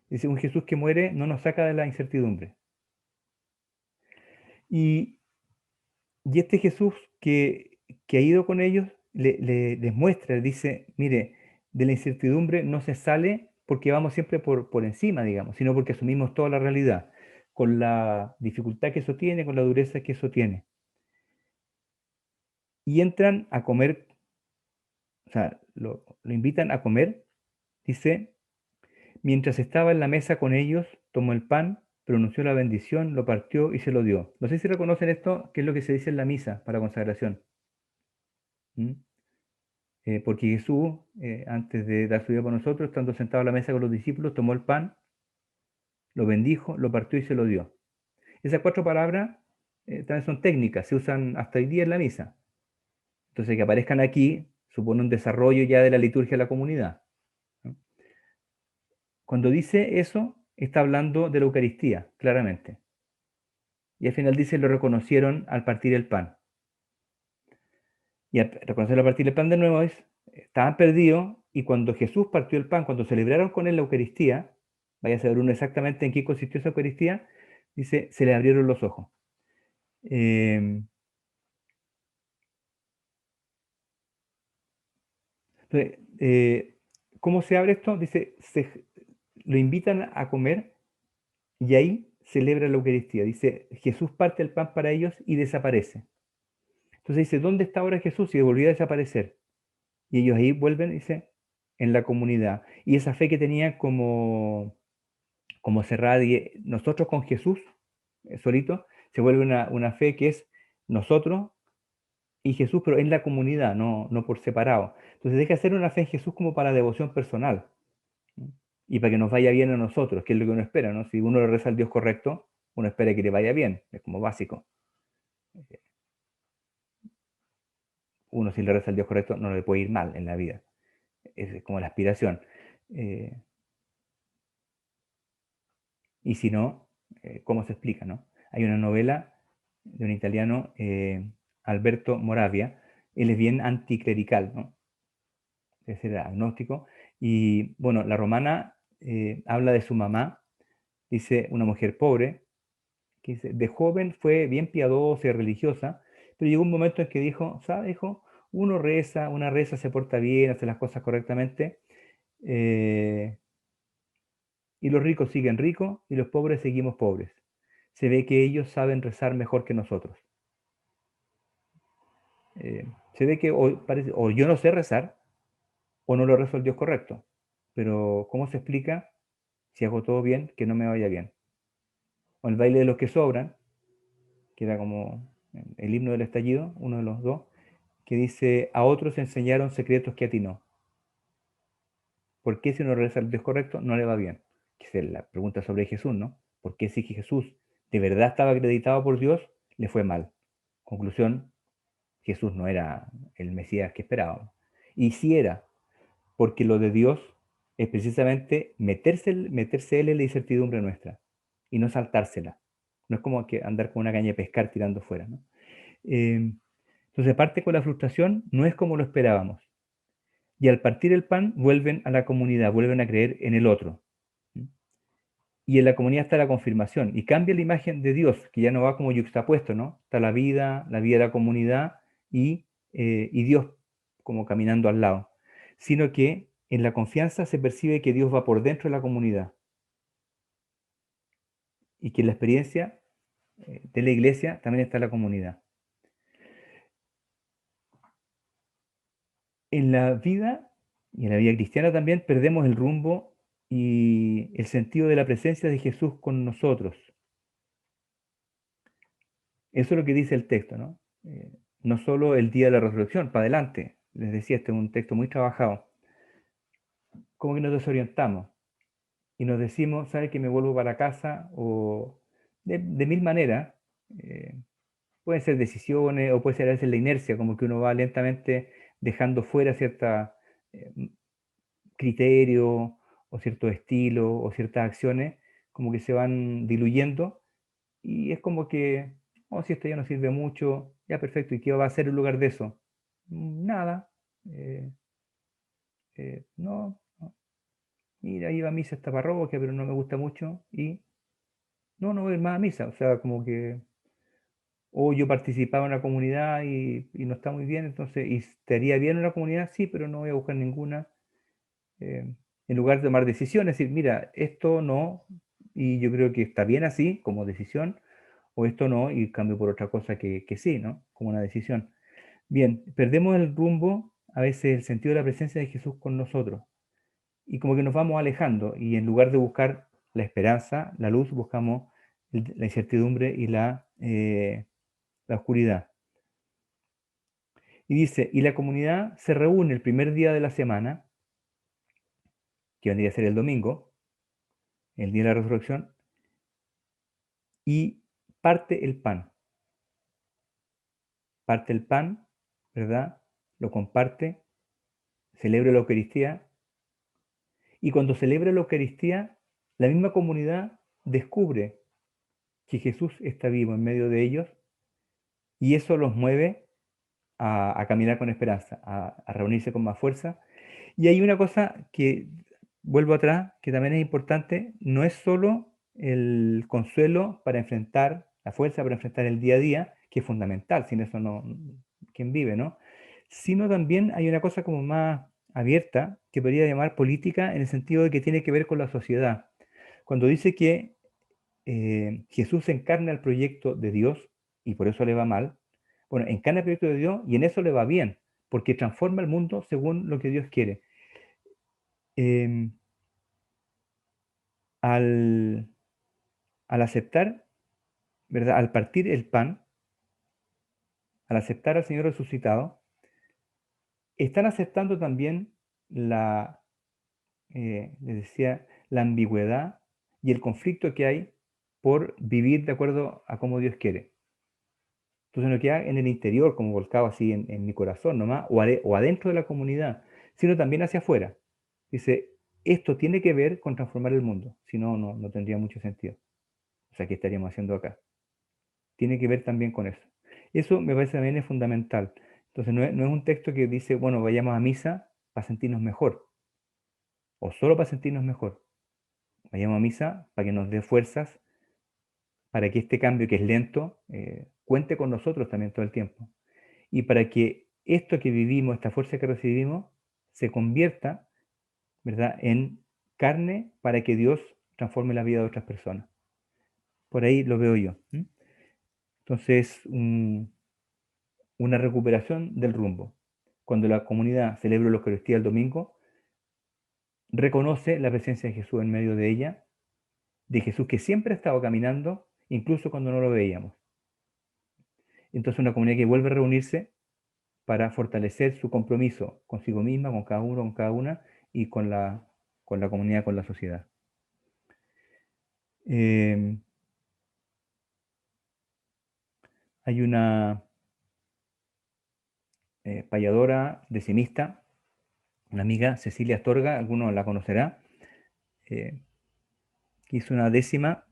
Dice, un Jesús que muere no nos saca de la incertidumbre. Y este Jesús que ha ido con ellos, les muestra, les dice, mire, de la incertidumbre no se sale porque vamos siempre por encima, digamos, sino porque asumimos toda la realidad, con la dificultad que eso tiene, con la dureza que eso tiene. Y entran a comer, o sea, lo invitan a comer, dice, mientras estaba en la mesa con ellos, tomó el pan, pronunció la bendición, lo partió y se lo dio. No sé si reconocen esto, que es lo que se dice en la misa para consagración. Porque Jesús, antes de dar su vida por nosotros, estando sentado a la mesa con los discípulos, tomó el pan, lo bendijo, lo partió y se lo dio. Esas 4 palabras también son técnicas, se usan hasta hoy día en la misa. Entonces, que aparezcan aquí supone un desarrollo ya de la liturgia de la comunidad. Cuando dice eso, está hablando de la Eucaristía, claramente. Y al final dice, lo reconocieron al partir el pan. Y al reconocerlo al partir el pan de nuevo estaban perdidos, y cuando Jesús partió el pan, cuando celebraron con él la Eucaristía, vaya a saber uno exactamente en qué consistió esa Eucaristía, dice, se le abrieron los ojos. Entonces, ¿cómo se abre esto? Dice, lo invitan a comer y ahí celebra la Eucaristía. Dice, Jesús parte el pan para ellos y desaparece. Entonces dice, ¿dónde está ahora Jesús? Y volvió a desaparecer. Y ellos ahí vuelven, dice, en la comunidad. Y esa fe que tenían como cerrada, y nosotros con Jesús, solito, se vuelve una fe que es nosotros y Jesús, pero en la comunidad, no por separado. Entonces deja de ser una fe en Jesús como para devoción personal. Y para que nos vaya bien a nosotros, que es lo que uno espera, ¿no? Si uno le reza al Dios correcto, uno espera que le vaya bien, es como básico. Uno si le reza al Dios correcto no le puede ir mal en la vida. Es como la aspiración. Y si no, ¿cómo se explica, no? Hay una novela de un italiano, Alberto Moravia, él es bien anticlerical, ¿no? Es decir, agnóstico. Y bueno, la romana habla de su mamá, dice una mujer pobre, que dice, de joven fue bien piadosa y religiosa, pero llegó un momento en que dijo, ¿sabes, hijo? Una reza, se porta bien, hace las cosas correctamente, y los ricos siguen ricos y los pobres seguimos pobres. Se ve que ellos saben rezar mejor que nosotros. Se ve que o yo no sé rezar, o no lo rezo al Dios correcto. Pero ¿cómo se explica, si hago todo bien, que no me vaya bien? O el baile de los que sobran, que era como el himno del estallido, uno de los dos, que dice, a otros enseñaron secretos que a ti no. ¿Por qué si uno reza al Dios correcto no le va bien? Que es la pregunta sobre Jesús, ¿no? ¿Por qué si Jesús de verdad estaba acreditado por Dios, le fue mal? Conclusión, Jesús no era el Mesías que esperábamos. Y sí era, porque lo de Dios es precisamente meterse él en la incertidumbre nuestra y no saltársela. No es como que andar con una caña de pescar tirando fuera, ¿no? Entonces parte con la frustración, no es como lo esperábamos. Y al partir el pan, vuelven a la comunidad, vuelven a creer en el otro. Y en la comunidad está la confirmación. Y cambia la imagen de Dios, que ya no va como yuxtapuesto, ¿no? Está la vida de la comunidad y Dios como caminando al lado. Sino que en la confianza se percibe que Dios va por dentro de la comunidad. Y que en la experiencia de la iglesia también está la comunidad. En la vida, y en la vida cristiana también, perdemos el rumbo y el sentido de la presencia de Jesús con nosotros. Eso es lo que dice el texto, ¿no? No solo el día de la resurrección, para adelante. Les decía, este es un texto muy trabajado. Como que nos desorientamos y nos decimos, ¿sabes que me vuelvo para casa? O de mil maneras. Pueden ser decisiones o puede ser a veces la inercia, como que uno va lentamente dejando fuera ciertos criterios o ciertos estilos o ciertas acciones, como que se van diluyendo y es como que, oh, si esto ya no sirve mucho, ya perfecto, ¿y qué va a hacer en lugar de eso? Nada. No, no. Mira, iba a misa esta parroquia, pero no me gusta mucho y no voy a ir más a misa. O sea, como que, o yo participaba en una comunidad y no está muy bien, entonces, ¿y estaría bien en una comunidad? Sí, pero no voy a buscar ninguna. En lugar de tomar decisiones, decir, mira, esto no, y yo creo que está bien así, como decisión, o esto no, y cambio por otra cosa que sí, ¿no? Como una decisión. Bien, perdemos el rumbo, a veces el sentido de la presencia de Jesús con nosotros, y como que nos vamos alejando, y en lugar de buscar la esperanza, la luz, buscamos la incertidumbre y la oscuridad. Y dice, y la comunidad se reúne el primer día de la semana, que vendría a ser el domingo, el día de la resurrección, y parte el pan. Parte el pan, ¿verdad? Lo comparte, celebra la Eucaristía, y cuando celebra la Eucaristía, la misma comunidad descubre que Jesús está vivo en medio de ellos, y eso los mueve a caminar con esperanza, a reunirse con más fuerza. Y hay una cosa que, vuelvo atrás, que también es importante, no es solo el consuelo para enfrentar, la fuerza para enfrentar el día a día, que es fundamental, sin eso no, ¿quién vive, no? Sino también hay una cosa como más abierta, que podría llamar política, en el sentido de que tiene que ver con la sociedad. Cuando dice que Jesús encarna el proyecto de Dios, y por eso le va mal, bueno, encarna el proyecto de Dios y en eso le va bien, porque transforma el mundo según lo que Dios quiere. Em, al aceptar, ¿verdad? Al partir el pan, al aceptar al Señor resucitado, están aceptando también les decía, la ambigüedad y el conflicto que hay por vivir de acuerdo a cómo Dios quiere. Entonces no queda en el interior, como volcado así en mi corazón nomás, o adentro de la comunidad, sino también hacia afuera. Dice, esto tiene que ver con transformar el mundo, si no, no tendría mucho sentido. O sea, ¿qué estaríamos haciendo acá? Tiene que ver también con eso. Eso me parece también es fundamental. Entonces no es un texto que dice, bueno, vayamos a misa para sentirnos mejor, o solo para sentirnos mejor. Vayamos a misa para que nos dé fuerzas, para que este cambio que es lento, cuente con nosotros también todo el tiempo. Y para que esto que vivimos, esta fuerza que recibimos, se convierta, ¿verdad?, en carne para que Dios transforme la vida de otras personas. Por ahí lo veo yo. Entonces, una recuperación del rumbo. Cuando la comunidad celebra la Eucaristía el domingo, reconoce la presencia de Jesús en medio de ella, de Jesús que siempre ha estado caminando, incluso cuando no lo veíamos. Entonces una comunidad que vuelve a reunirse para fortalecer su compromiso consigo misma, con cada uno, con cada una, y con la comunidad, con la sociedad. Hay una payadora, decimista, una amiga, Cecilia Astorga, alguno la conocerá, que hizo una décima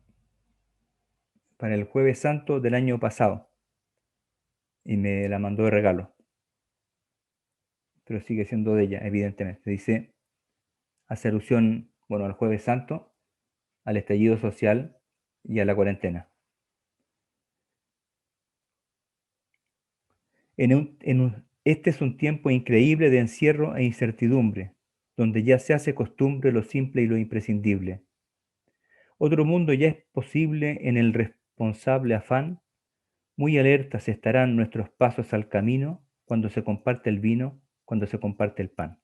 para el Jueves Santo del año pasado y me la mandó de regalo. Pero sigue siendo de ella, evidentemente. Dice, hace alusión, bueno, al Jueves Santo, al estallido social y a la cuarentena. Este es un tiempo increíble de encierro e incertidumbre, donde ya se hace costumbre lo simple y lo imprescindible. Otro mundo ya es posible en el responsable afán. Muy alertas estarán nuestros pasos al camino cuando se comparte el vino, cuando se comparte el pan.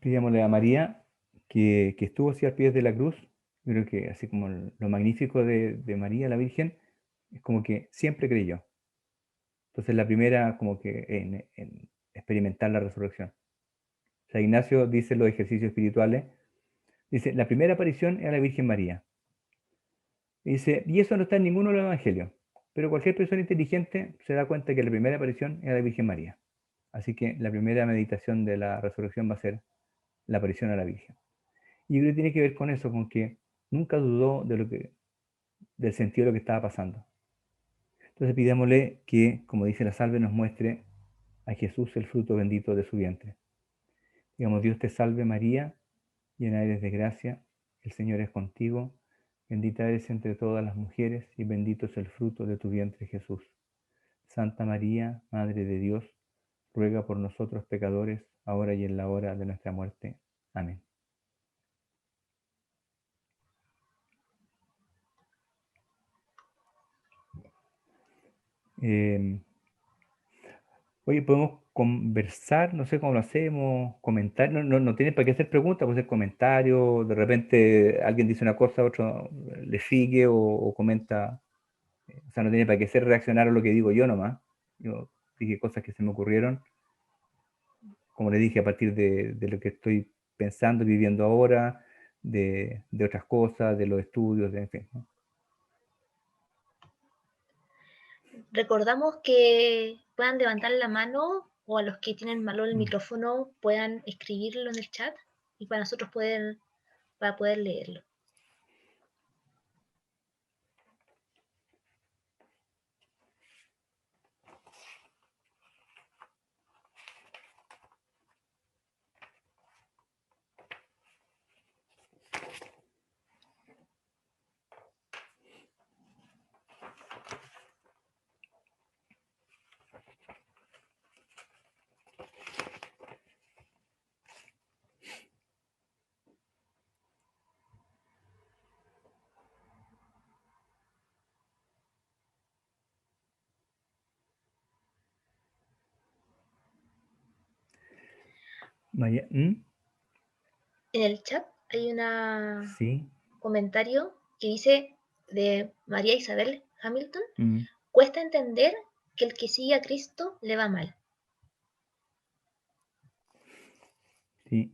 Pidámosle a María que estuvo así al pie de la cruz. Yo creo que así como lo magnífico de María, la Virgen, es como que siempre creyó. Entonces la primera como que en experimentar la resurrección. O sea, Ignacio dice en los ejercicios espirituales, dice, la primera aparición es a la Virgen María. Y dice, y eso no está en ninguno de los evangelios, pero cualquier persona inteligente se da cuenta que la primera aparición es a la Virgen María. Así que la primera meditación de la resurrección va a ser la aparición a la Virgen. Y yo creo que tiene que ver con eso, con que nunca dudó del sentido de lo que estaba pasando. Entonces pidámosle que, como dice la salve, nos muestre a Jesús el fruto bendito de su vientre. Digamos, Dios te salve María, llena eres de gracia, el Señor es contigo, bendita eres entre todas las mujeres y bendito es el fruto de tu vientre Jesús. Santa María, Madre de Dios, ruega por nosotros pecadores, ahora y en la hora de nuestra muerte. Amén. Oye, podemos conversar, no sé cómo lo hacemos, comentar, no tiene para qué hacer preguntas, puede ser comentario, de repente alguien dice una cosa, otro le sigue o comenta, o sea, no tiene para qué ser reaccionar a lo que digo yo nomás. Yo dije cosas que se me ocurrieron, como le dije, a partir de lo que estoy pensando, viviendo ahora, de otras cosas, de los estudios, en fin, ¿no? Recordamos que puedan levantar la mano o a los que tienen malo el Mm. micrófono puedan escribirlo en el chat y para nosotros para poder leerlo. Vaya, En el chat hay un sí. comentario que dice de María Isabel Hamilton, Mm. cuesta entender que el que sigue a Cristo le va mal. Sí.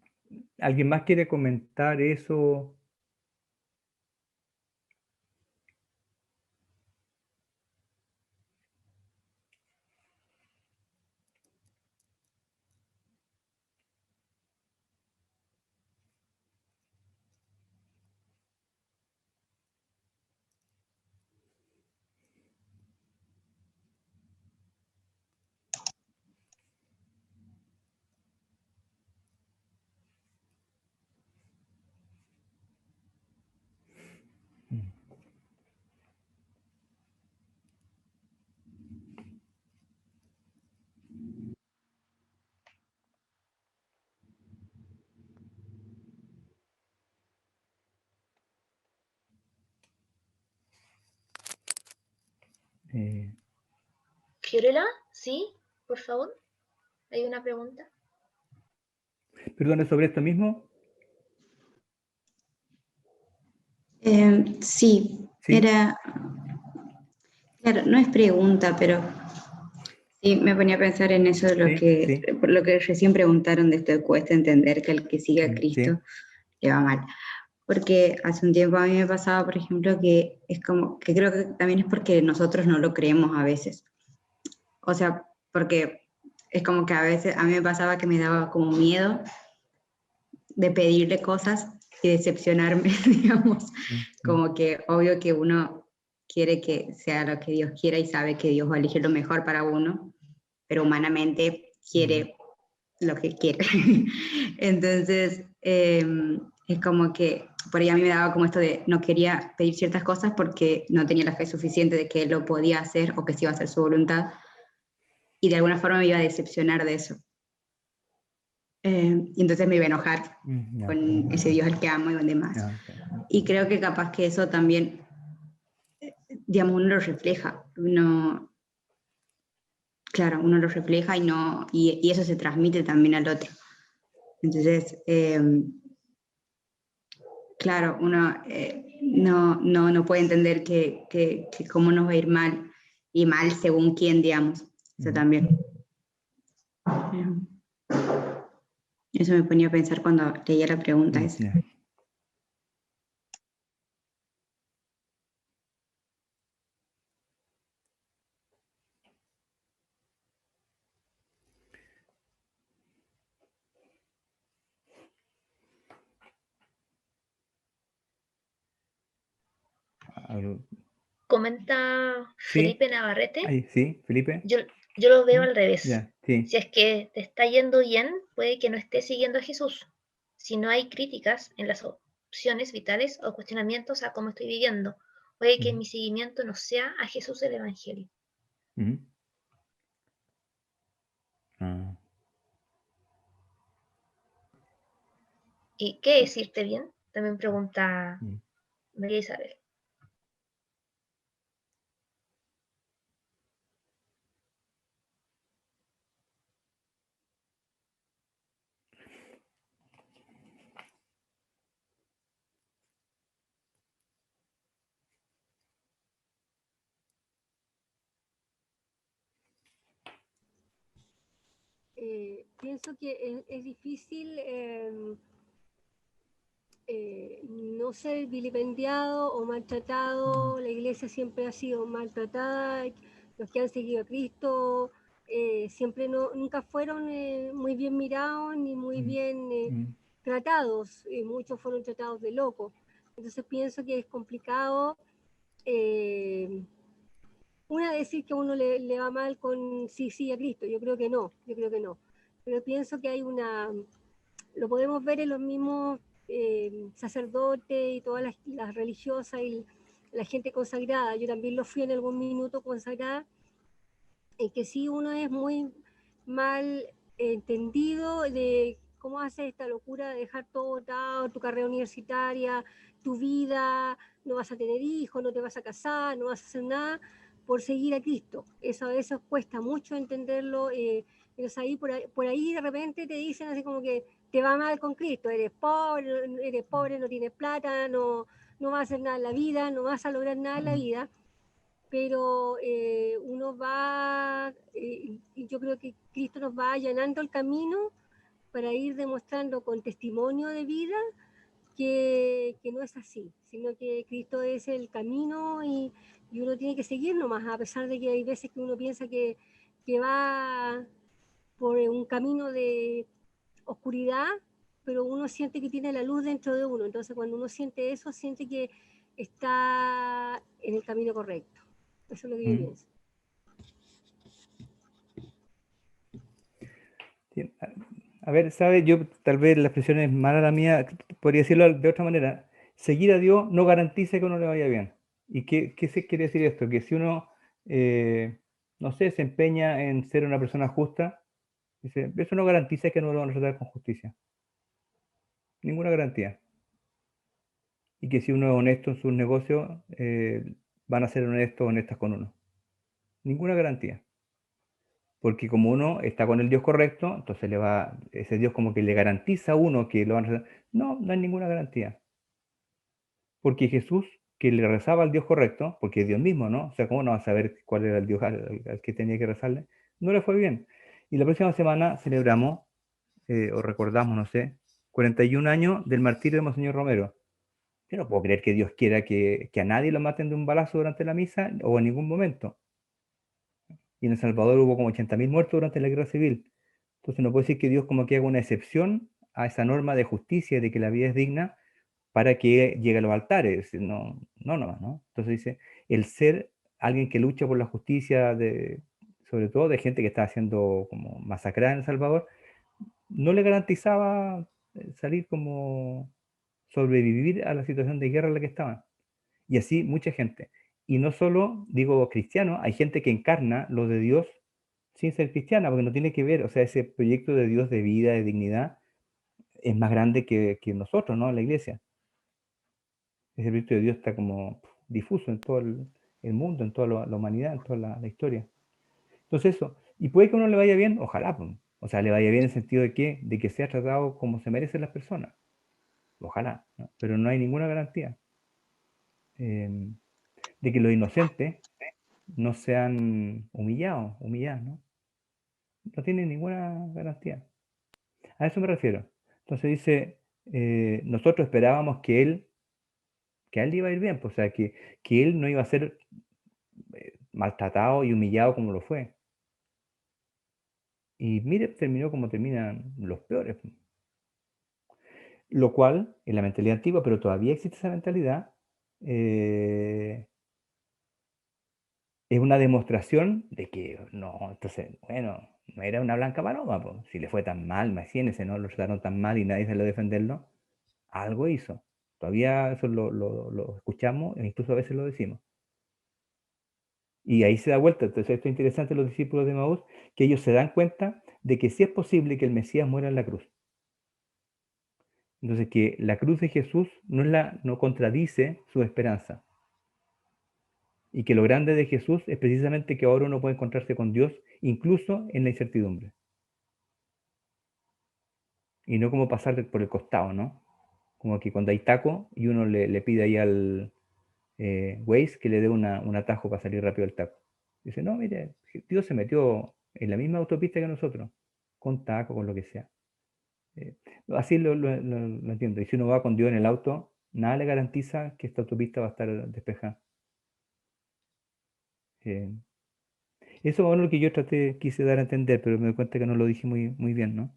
¿Alguien más quiere comentar eso? Mm. Fiorella, ¿sí? Por favor, hay una pregunta. Perdón, sobre esto mismo. Sí, Sí. era Claro, no es pregunta, pero sí me ponía a pensar en eso de por lo que recién preguntaron de esto de cuesta entender que el que sigue a Cristo le va mal. Porque hace un tiempo a mí me pasaba, por ejemplo, que es como, que creo que también es porque nosotros no lo creemos a veces. O sea, porque es como que a veces a mí me pasaba que me daba como miedo de pedirle cosas y decepcionarme, digamos. Como que obvio que uno quiere que sea lo que Dios quiera y sabe que Dios va a elegir lo mejor para uno, pero humanamente quiere lo que quiere. Entonces, es como que por ahí a mí me daba como esto de no quería pedir ciertas cosas porque no tenía la fe suficiente de que él lo podía hacer o que sí iba a hacer su voluntad, y de alguna forma me iba a decepcionar de eso. Y entonces me iba a enojar con ese Dios al que amo y demás. Y creo que capaz que eso también, digamos, uno lo refleja. Claro, uno lo refleja y eso se transmite también al otro. Entonces, claro, uno no puede entender que cómo nos va a ir mal, y mal según quién, digamos. Eso también. Eso me ponía a pensar cuando leía la pregunta esa. Comenta Felipe Navarrete. Ahí, sí, Felipe. Yo lo veo al revés. Sí. Si es que te está yendo bien, puede que no estés siguiendo a Jesús. Si no hay críticas en las opciones vitales o cuestionamientos a cómo estoy viviendo, puede que mi seguimiento no sea a Jesús del Evangelio. ¿Y qué es irte bien? También pregunta María Isabel. Pienso que es difícil no ser vilipendiado o maltratado. La iglesia siempre ha sido maltratada. Los que han seguido a Cristo siempre nunca fueron muy bien mirados ni muy bien tratados. Muchos fueron tratados de locos. Entonces pienso que es complicado decir que a uno le va mal con sí a Cristo. Yo creo que no. Pero pienso que hay lo podemos ver en los mismos sacerdotes y todas las religiosas y la gente consagrada. Yo también lo fui en algún minuto consagrada, en que sí uno es muy mal entendido de cómo haces esta locura de dejar todo botado, tu carrera universitaria, tu vida, no vas a tener hijos, no te vas a casar, no vas a hacer nada por seguir a Cristo. Eso a veces cuesta mucho entenderlo. Entonces ahí por ahí de repente te dicen así como que te va mal con Cristo, eres pobre, no tienes plata, no vas a hacer nada en la vida, no vas a lograr nada en la vida, pero uno va, yo creo que Cristo nos va allanando el camino para ir demostrando con testimonio de vida que no es así, sino que Cristo es el camino y uno tiene que seguir nomás, a pesar de que hay veces que uno piensa que va por un camino de oscuridad, pero uno siente que tiene la luz dentro de uno. Entonces cuando uno siente eso, siente que está en el camino correcto. Eso es lo que yo pienso. A ver, ¿sabe? Yo tal vez la expresión es mala la mía, podría decirlo de otra manera. Seguir a Dios no garantiza que uno le vaya bien. ¿Y qué se quiere decir esto? Que si uno, no sé, se empeña en ser una persona justa, eso no garantiza que no lo van a tratar con justicia. Ninguna garantía. Y que si uno es honesto en sus negocios, van a ser honestos o honestas con uno. Ninguna garantía. Porque como uno está con el Dios correcto, entonces ese Dios como que le garantiza a uno que lo van a hacer. No hay ninguna garantía. Porque Jesús, que le rezaba al Dios correcto, porque es Dios mismo, ¿no? O sea, ¿cómo no va a saber cuál era el Dios al que tenía que rezarle? No le fue bien. Y la próxima semana celebramos, o recordamos, no sé, 41 años del martirio de Monseñor Romero. Yo no puedo creer que Dios quiera que a nadie lo maten de un balazo durante la misa o en ningún momento. Y en El Salvador hubo como 80.000 muertos durante la guerra civil. Entonces no puedo decir que Dios como que haga una excepción a esa norma de justicia de que la vida es digna para que llegue a los altares. No, ¿no? Entonces dice, el ser alguien que lucha por la justicia, sobre todo de gente que está siendo como masacrada en El Salvador, no le garantizaba salir como sobrevivir a la situación de guerra en la que estaban. Y así mucha gente. Y no solo, digo, cristiano, hay gente que encarna lo de Dios sin ser cristiana, porque no tiene que ver, o sea, ese proyecto de Dios de vida, de dignidad, es más grande que nosotros, ¿no? La iglesia. Ese proyecto de Dios está como difuso en todo el mundo, en toda la humanidad, en toda la historia. Entonces eso, y puede que a uno le vaya bien, ojalá, pues. O sea, le vaya bien en el sentido de que sea tratado como se merecen las personas. Ojalá, ¿no? Pero no hay ninguna garantía de que los inocentes no sean humillados, ¿no? No tienen ninguna garantía. A eso me refiero. Entonces dice, nosotros esperábamos que a él le iba a ir bien, pues, o sea, que él no iba a ser maltratado y humillado como lo fue. Y mire, terminó como terminan los peores. Lo cual, en la mentalidad antigua, pero todavía existe esa mentalidad, es una demostración de que no, entonces, bueno, no era una blanca paloma, pues. Si le fue tan mal, imagínense, ¿no? Lo trataron tan mal y nadie salió a defenderlo, algo hizo. Todavía eso lo escuchamos e incluso a veces lo decimos. Y ahí se da vuelta. Entonces esto es interesante, los discípulos de Maús, que ellos se dan cuenta de que sí es posible que el Mesías muera en la cruz. Entonces que la cruz de Jesús no contradice su esperanza. Y que lo grande de Jesús es precisamente que ahora uno puede encontrarse con Dios incluso en la incertidumbre. Y no como pasar por el costado, ¿no? Como que cuando hay taco y uno le pide ahí al Waze que le dé un atajo para salir rápido del taco. Dice, no, mire, Dios se metió en la misma autopista que nosotros, con taco, con lo que sea. Así lo entiendo. Y si uno va con Dios en el auto, nada le garantiza que esta autopista va a estar despejada. Eso es lo que yo quise dar a entender, pero me doy cuenta que no lo dije muy, muy bien, ¿no?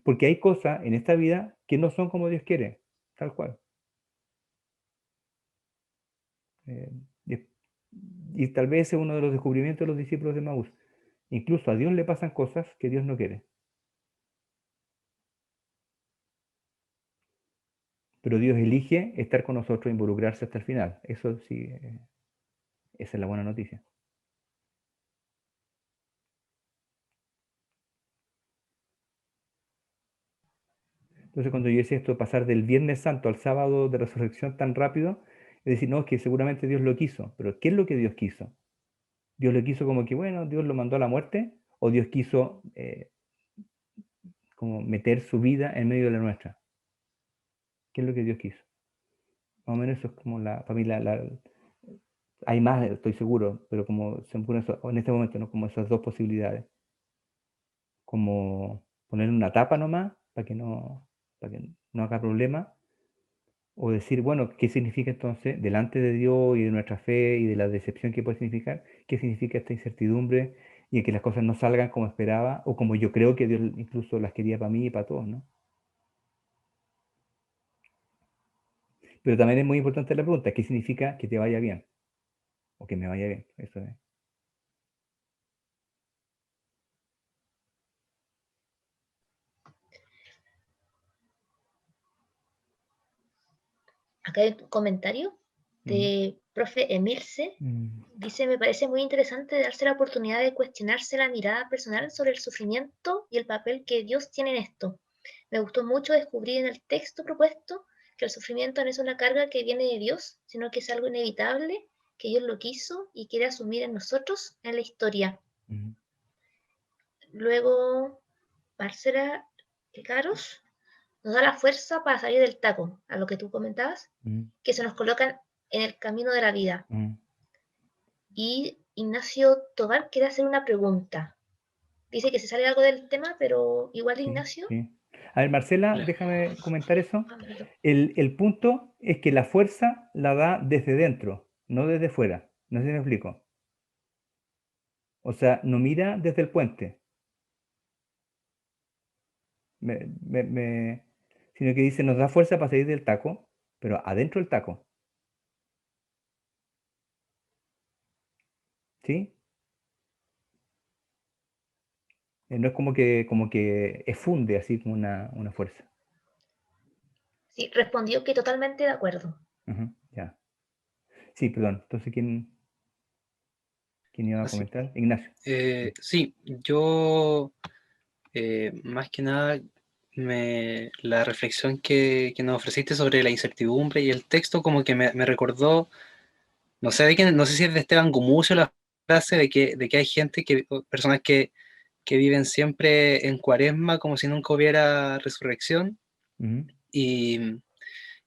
Porque hay cosas en esta vida que no son como Dios quiere, tal cual. Y tal vez es uno de los descubrimientos de los discípulos de Maús. Incluso a Dios le pasan cosas que Dios no quiere. Pero Dios elige estar con nosotros e involucrarse hasta el final. Eso sí, esa es la buena noticia. Entonces cuando yo decía esto de pasar del Viernes Santo al sábado de resurrección tan rápido, es decir, no, es que seguramente Dios lo quiso. Pero ¿qué es lo que Dios quiso? Dios lo quiso como que, bueno, Dios lo mandó a la muerte, o Dios quiso como meter su vida en medio de la nuestra. ¿Qué es lo que Dios quiso? Más o menos eso es como para mí hay más, estoy seguro, pero como se me ocurre en este momento, ¿no? Como esas dos posibilidades. Como poner una tapa nomás para que no haga problema, o decir, bueno, ¿qué significa entonces delante de Dios y de nuestra fe y de la decepción que puede significar? ¿Qué significa esta incertidumbre y que las cosas no salgan como esperaba o como yo creo que Dios incluso las quería para mí y para todos, ¿no? Pero también es muy importante la pregunta, ¿qué significa que te vaya bien? O que me vaya bien, eso es. Acá hay un comentario de profe Emilce. Dice, me parece muy interesante darse la oportunidad de cuestionarse la mirada personal sobre el sufrimiento y el papel que Dios tiene en esto. Me gustó mucho descubrir en el texto propuesto que el sufrimiento no es una carga que viene de Dios, sino que es algo inevitable, que Dios lo quiso y quiere asumir en nosotros en la historia. Luego, Marcela Caros nos da la fuerza para salir del taco, a lo que tú comentabas, que se nos colocan en el camino de la vida. Y Ignacio Tobar quiere hacer una pregunta. Dice que se sale algo del tema, pero igual Ignacio. Sí. A ver, Marcela, déjame comentar eso. El punto es que la fuerza la da desde dentro, no desde fuera. No sé si me explico. O sea, no mira desde el puente. Sino que dice, nos da fuerza para salir del taco, pero adentro del taco. ¿Sí? No es como que efunde así como una fuerza. Sí, respondió que totalmente de acuerdo. Ya. Sí, perdón. Entonces, ¿quién iba a comentar? Ignacio. Sí, yo más que nada la reflexión que nos ofreciste sobre la incertidumbre y el texto como que me recordó, no sé de quién, no sé si es de Esteban Gumucio la frase de que hay gente personas que viven siempre en cuaresma como si nunca hubiera resurrección. Y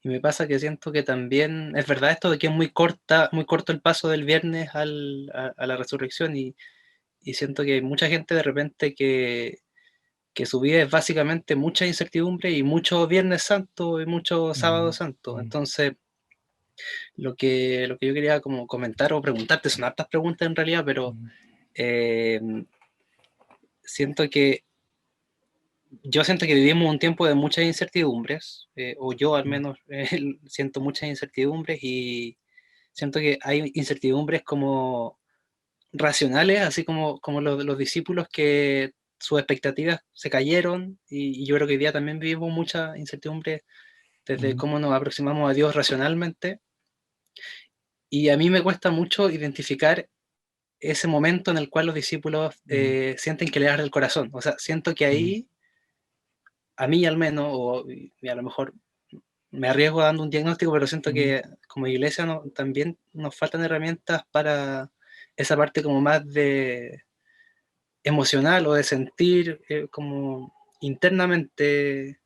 me pasa que siento que también es verdad esto de que es muy corto el paso del viernes a la resurrección, y siento que hay mucha gente de repente que su vida es básicamente mucha incertidumbre y mucho Viernes Santo y mucho Sábado Santo. Entonces, lo que yo quería como comentar o preguntarte, son hartas preguntas en realidad, pero yo siento que vivimos un tiempo de muchas incertidumbres, o yo al menos siento muchas incertidumbres, y siento que hay incertidumbres como racionales, así como los discípulos que sus expectativas se cayeron, y yo creo que hoy día también vivimos mucha incertidumbre desde cómo nos aproximamos a Dios racionalmente, y a mí me cuesta mucho identificar ese momento en el cual los discípulos sienten que le arde el corazón. O sea, siento que ahí, a mí al menos, y a lo mejor me arriesgo dando un diagnóstico, pero siento que como iglesia también nos faltan herramientas para esa parte como más de emocional o de sentir como internamente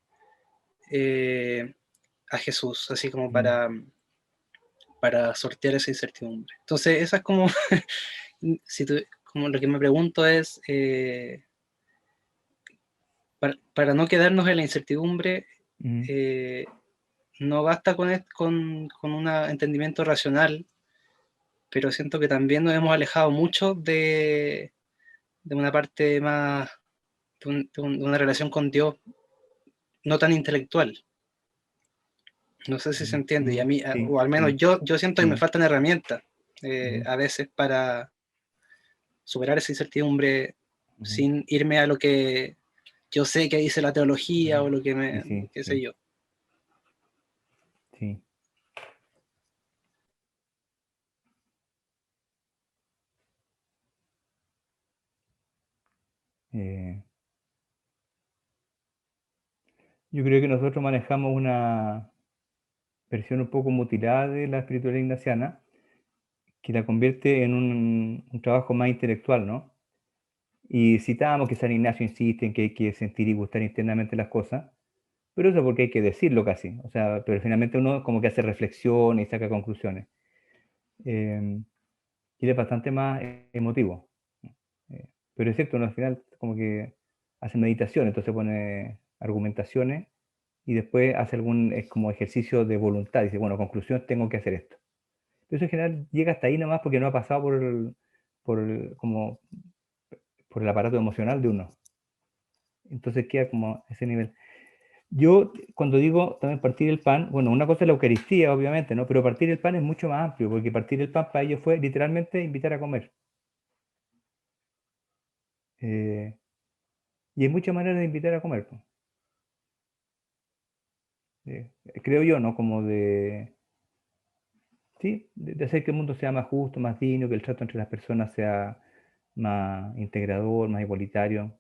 a Jesús, así como para sortear esa incertidumbre. Entonces, esa es como, como lo que me pregunto es, para no quedarnos en la incertidumbre, no basta con un entendimiento racional, pero siento que también nos hemos alejado mucho de una parte más, de una relación con Dios no tan intelectual. No sé si se entiende, y a mí, o al menos yo siento que me faltan herramientas a veces para superar esa incertidumbre sin irme a lo que yo sé que dice la teología o lo que qué sé yo. Sí. Yo creo que nosotros manejamos una versión un poco mutilada de la espiritualidad ignaciana, que la convierte en un trabajo más intelectual, ¿no? Y citamos que San Ignacio insiste en que hay que sentir y gustar internamente las cosas, pero eso porque hay que decirlo casi, o sea, pero finalmente uno como que hace reflexiones y saca conclusiones. Y es bastante más emotivo. Pero es cierto, uno al final como que hace meditación, entonces pone argumentaciones y después hace algún como ejercicio de voluntad, dice, bueno, conclusión, tengo que hacer esto. Pero eso en general llega hasta ahí nomás porque no ha pasado por el aparato emocional de uno. Entonces queda como ese nivel. Yo cuando digo también partir el pan, bueno, una cosa es la Eucaristía, obviamente, ¿no? Pero partir el pan es mucho más amplio, porque partir el pan para ellos fue literalmente invitar a comer. Y hay muchas maneras de invitar a comer. Creo yo, ¿no? Como sí, de hacer que el mundo sea más justo, más digno, que el trato entre las personas sea más integrador, más igualitario.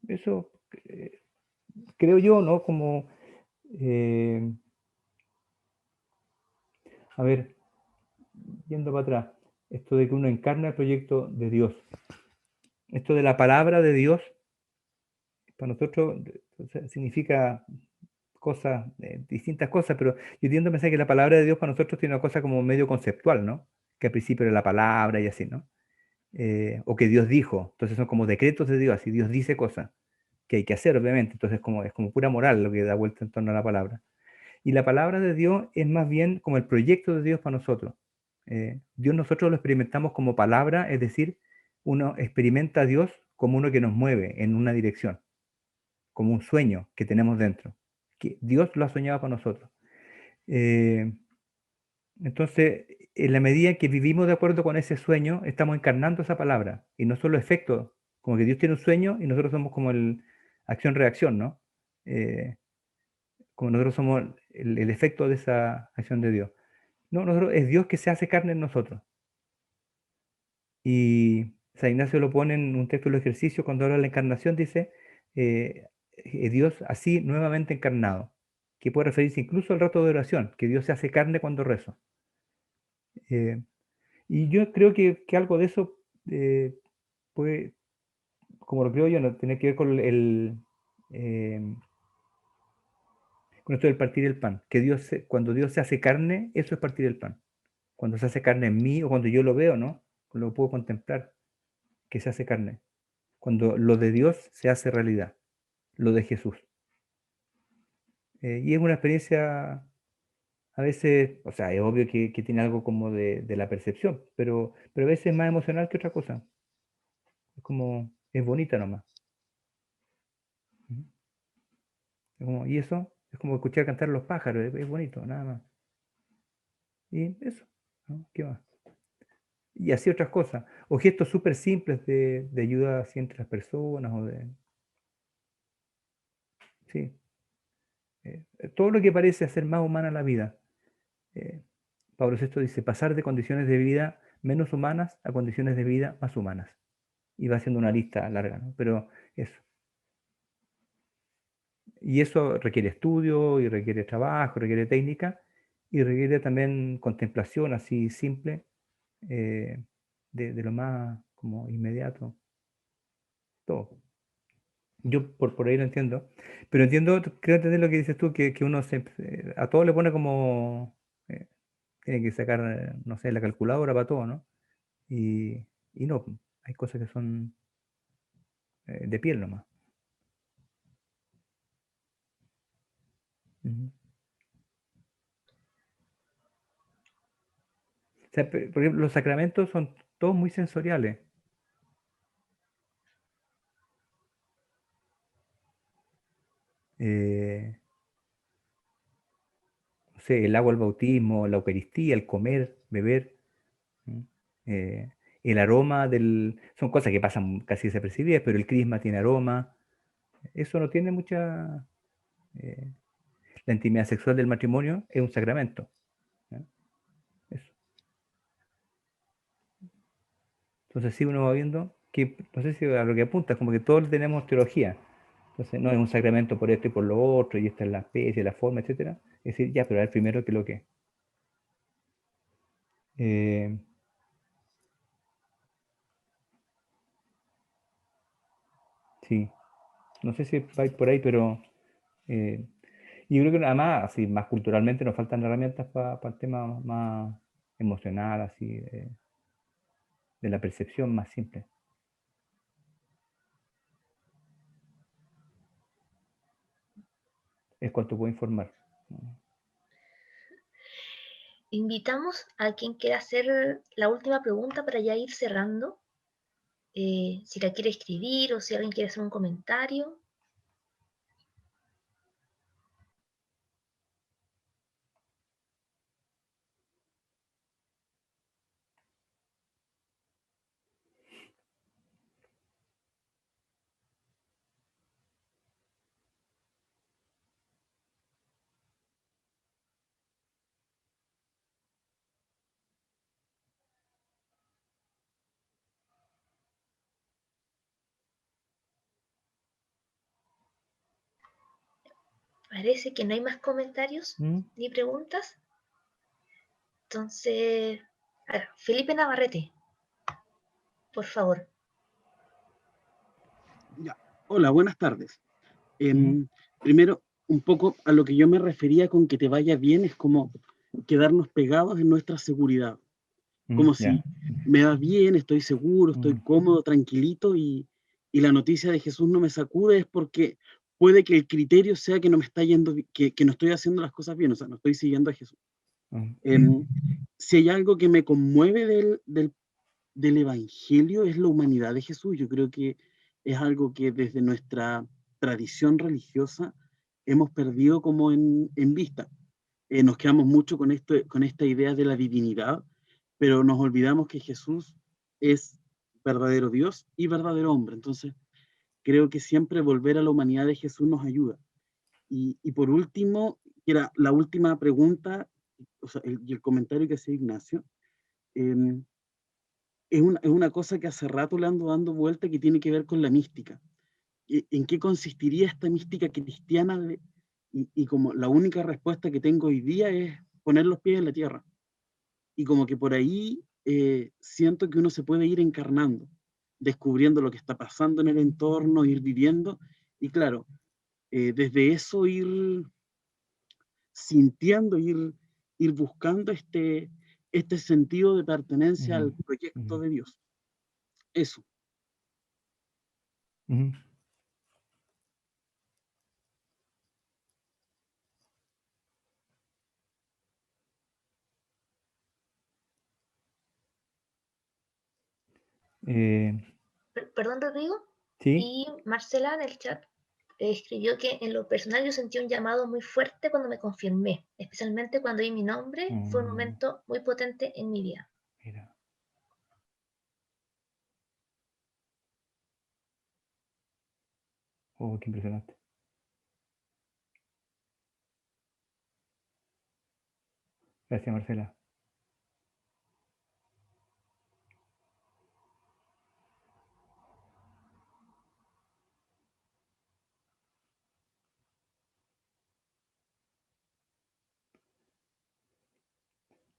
Eso creo yo, ¿no? Como, a ver, yendo para atrás, esto de que uno encarna el proyecto de Dios, esto de la palabra de Dios, para nosotros significa cosas, distintas cosas, pero yo tiendo a pensar que la palabra de Dios para nosotros tiene una cosa como medio conceptual, ¿no? Que al principio era la palabra y así, ¿no? O que Dios dijo, entonces son como decretos de Dios, así Dios dice cosas que hay que hacer, obviamente, entonces es como pura moral lo que da vuelta en torno a la palabra. Y la palabra de Dios es más bien como el proyecto de Dios para nosotros. Dios nosotros lo experimentamos como palabra, es decir, uno experimenta a Dios como uno que nos mueve en una dirección, como un sueño que tenemos dentro, que Dios lo ha soñado con nosotros. Entonces, en la medida que vivimos de acuerdo con ese sueño, estamos encarnando esa palabra, y no solo efectos, como que Dios tiene un sueño y nosotros somos como el acción-reacción, ¿no? Como nosotros somos el efecto de esa acción de Dios. No, nosotros, es Dios que se hace carne en nosotros. Y San Ignacio lo pone en un texto del ejercicio cuando habla de la encarnación, dice, Dios así nuevamente encarnado, que puede referirse incluso al rato de oración, que Dios se hace carne cuando rezo. Y yo creo que algo de eso puede, como lo creo yo, no tiene que ver con con esto del partir el pan, que cuando Dios se hace carne, eso es partir el pan. Cuando se hace carne en mí o cuando yo lo veo, ¿no? Lo puedo contemplar, que se hace carne. Cuando lo de Dios se hace realidad, lo de Jesús. Y es una experiencia, a veces, o sea, es obvio que tiene algo como de la percepción, pero a veces es más emocional que otra cosa. Es como, es bonita nomás. Y eso es como escuchar cantar los pájaros, es bonito, nada más. Y eso, ¿no? ¿Qué más? Y así otras cosas, o gestos súper simples de ayuda así entre las personas, o de... Sí. Todo lo que parece hacer más humana la vida. Pablo VI dice, pasar de condiciones de vida menos humanas a condiciones de vida más humanas. Y va haciendo una lista larga, ¿no? Pero eso. Y eso requiere estudio, y requiere trabajo, requiere técnica, y requiere también contemplación así simple, de lo más como inmediato. Todo. Yo por ahí lo entiendo, pero entiendo, creo entender lo que dices tú, que uno a todo le pone como, tiene que sacar, no sé, la calculadora para todo, ¿no? Y no, hay cosas que son de piel nomás. Ujú. O sea, por ejemplo, los sacramentos son todos muy sensoriales. No sé, el agua, el bautismo, la Eucaristía, el comer, beber, el aroma son cosas que pasan casi desapercibidas, pero el crisma tiene aroma. Eso no tiene mucha... la intimidad sexual del matrimonio es un sacramento. Eso. Entonces sí uno va viendo que, no sé si a lo que apunta, como que todos tenemos teología. Entonces no es un sacramento por esto y por lo otro, y esta es la especie, la forma, etc. Es decir, ya, pero a ver primero qué es lo que es. Sí, no sé si va por ahí, pero yo creo que además, así, más culturalmente nos faltan herramientas para el tema más emocional, así, de la percepción más simple. Es cuanto puedo informar. Invitamos a quien quiera hacer la última pregunta para ya ir cerrando. Si la quiere escribir o si alguien quiere hacer un comentario. Parece que no hay más comentarios ni preguntas. Entonces, a ver, Felipe Navarrete, por favor. Ya. Hola, buenas tardes. Primero, un poco a lo que yo me refería con que te vaya bien, es como quedarnos pegados en nuestra seguridad. Como si me va bien, estoy seguro, estoy cómodo, tranquilito, y la noticia de Jesús no me sacude, es porque puede que el criterio sea que no me está yendo, que no estoy haciendo las cosas bien, o sea, no estoy siguiendo a Jesús. Si hay algo que me conmueve del Evangelio, es la humanidad de Jesús. Yo creo que es algo que desde nuestra tradición religiosa hemos perdido como en vista. Nos quedamos mucho con esta idea de la divinidad, pero nos olvidamos que Jesús es verdadero Dios y verdadero hombre. Entonces, creo que siempre volver a la humanidad de Jesús nos ayuda. Y por último, que era la última pregunta, o sea, y el comentario que hacía Ignacio, es una cosa que hace rato le ando dando vuelta, que tiene que ver con la mística. ¿En qué consistiría esta mística cristiana? Y como la única respuesta que tengo hoy día es poner los pies en la tierra. Y como que por ahí siento que uno se puede ir encarnando, descubriendo lo que está pasando en el entorno, ir viviendo, y claro, desde eso ir sintiendo, ir buscando este sentido de pertenencia al proyecto de Dios. Eso. Perdón, Rodrigo. ¿Sí? Y Marcela del chat escribió que en lo personal yo sentí un llamado muy fuerte cuando me confirmé, especialmente cuando oí mi nombre. Fue un momento muy potente en mi vida. Mira. Oh, qué impresionante. Gracias, Marcela.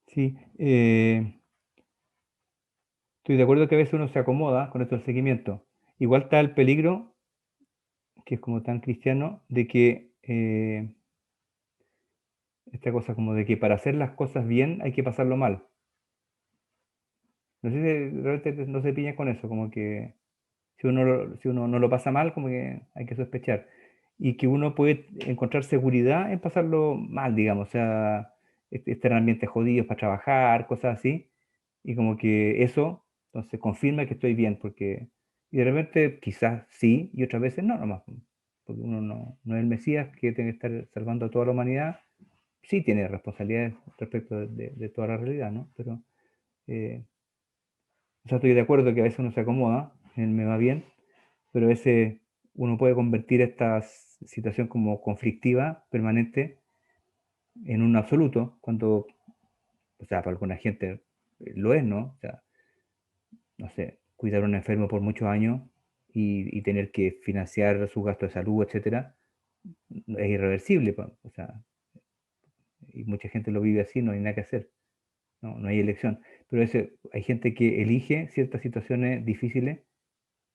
Sí, estoy de acuerdo que a veces uno se acomoda con esto del seguimiento. Igual está el peligro, que es como tan cristiano, de que esta cosa como de que para hacer las cosas bien hay que pasarlo mal. No sé si realmente no se piña con eso, como que si uno no lo pasa mal, como que hay que sospechar. Y que uno puede encontrar seguridad en pasarlo mal, digamos, o sea, estar en ambientes jodidos para trabajar, cosas así, y como que eso, entonces, confirma que estoy bien, porque, y de repente quizás sí, y otras veces no, nomás, porque uno no es el Mesías que tiene que estar salvando a toda la humanidad, sí tiene responsabilidades respecto de toda la realidad, ¿no? Pero, o sea, estoy de acuerdo que a veces uno se acomoda, me va bien, pero a veces uno puede convertir esta situación como conflictiva, permanente, en un absoluto, cuando, o sea, para alguna gente lo es, ¿no? O sea, no sé, cuidar a un enfermo por muchos años y tener que financiar sus gastos de salud, etcétera, es irreversible, o sea, y mucha gente lo vive así, no hay nada que hacer, no hay elección. Pero hay gente que elige ciertas situaciones difíciles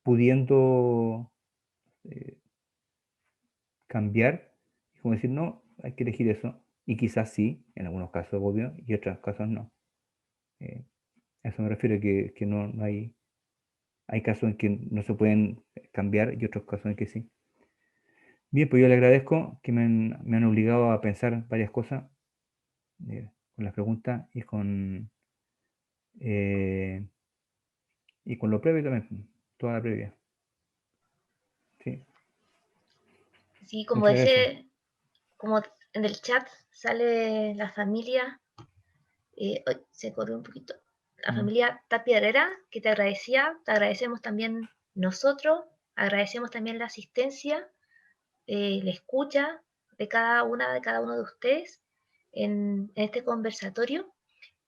pudiendo cambiar, y como decir, no, hay que elegir eso, y quizás sí, en algunos casos, obvio, y en otros casos no. A eso me refiero, que no hay casos en que no se pueden cambiar y otros casos en que sí. Bien, pues yo le agradezco que me han obligado a pensar varias cosas con las preguntas y con lo previo también, toda la previa. Sí. Sí, como Muchas gracias. dije, como en el chat sale la familia, se corrió un poquito, la familia Tapia Herrera, que te agradecemos también nosotros, agradecemos también la asistencia, la escucha de cada uno de ustedes en este conversatorio,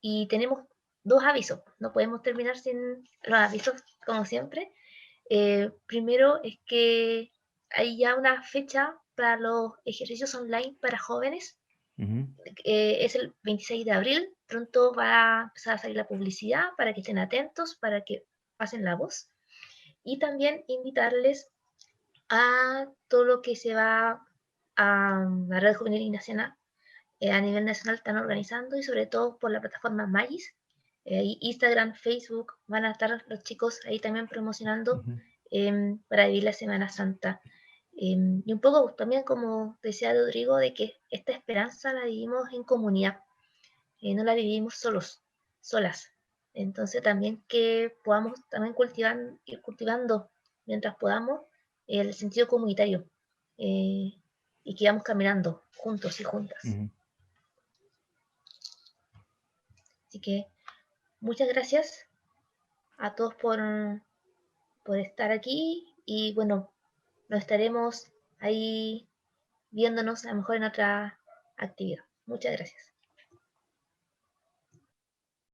y tenemos 2 avisos, no podemos terminar sin los avisos como siempre. Primero es que hay ya una fecha para los ejercicios online para jóvenes. Es el 26 de abril. Pronto va a empezar a salir la publicidad para que estén atentos, para que pasen la voz. Y también invitarles a todo lo que se va a la Red Juvenil Ignaciana a nivel nacional están organizando, y sobre todo por la plataforma Magis. Instagram, Facebook, van a estar los chicos ahí también promocionando para vivir la Semana Santa. Y un poco también, como decía Rodrigo, de que esta esperanza la vivimos en comunidad, no la vivimos solas. Entonces también que podamos también ir cultivando mientras podamos el sentido comunitario, y que vamos caminando juntos y juntas. Así que muchas gracias a todos por estar aquí, y bueno, nos estaremos ahí viéndonos a lo mejor en otra actividad. Muchas gracias.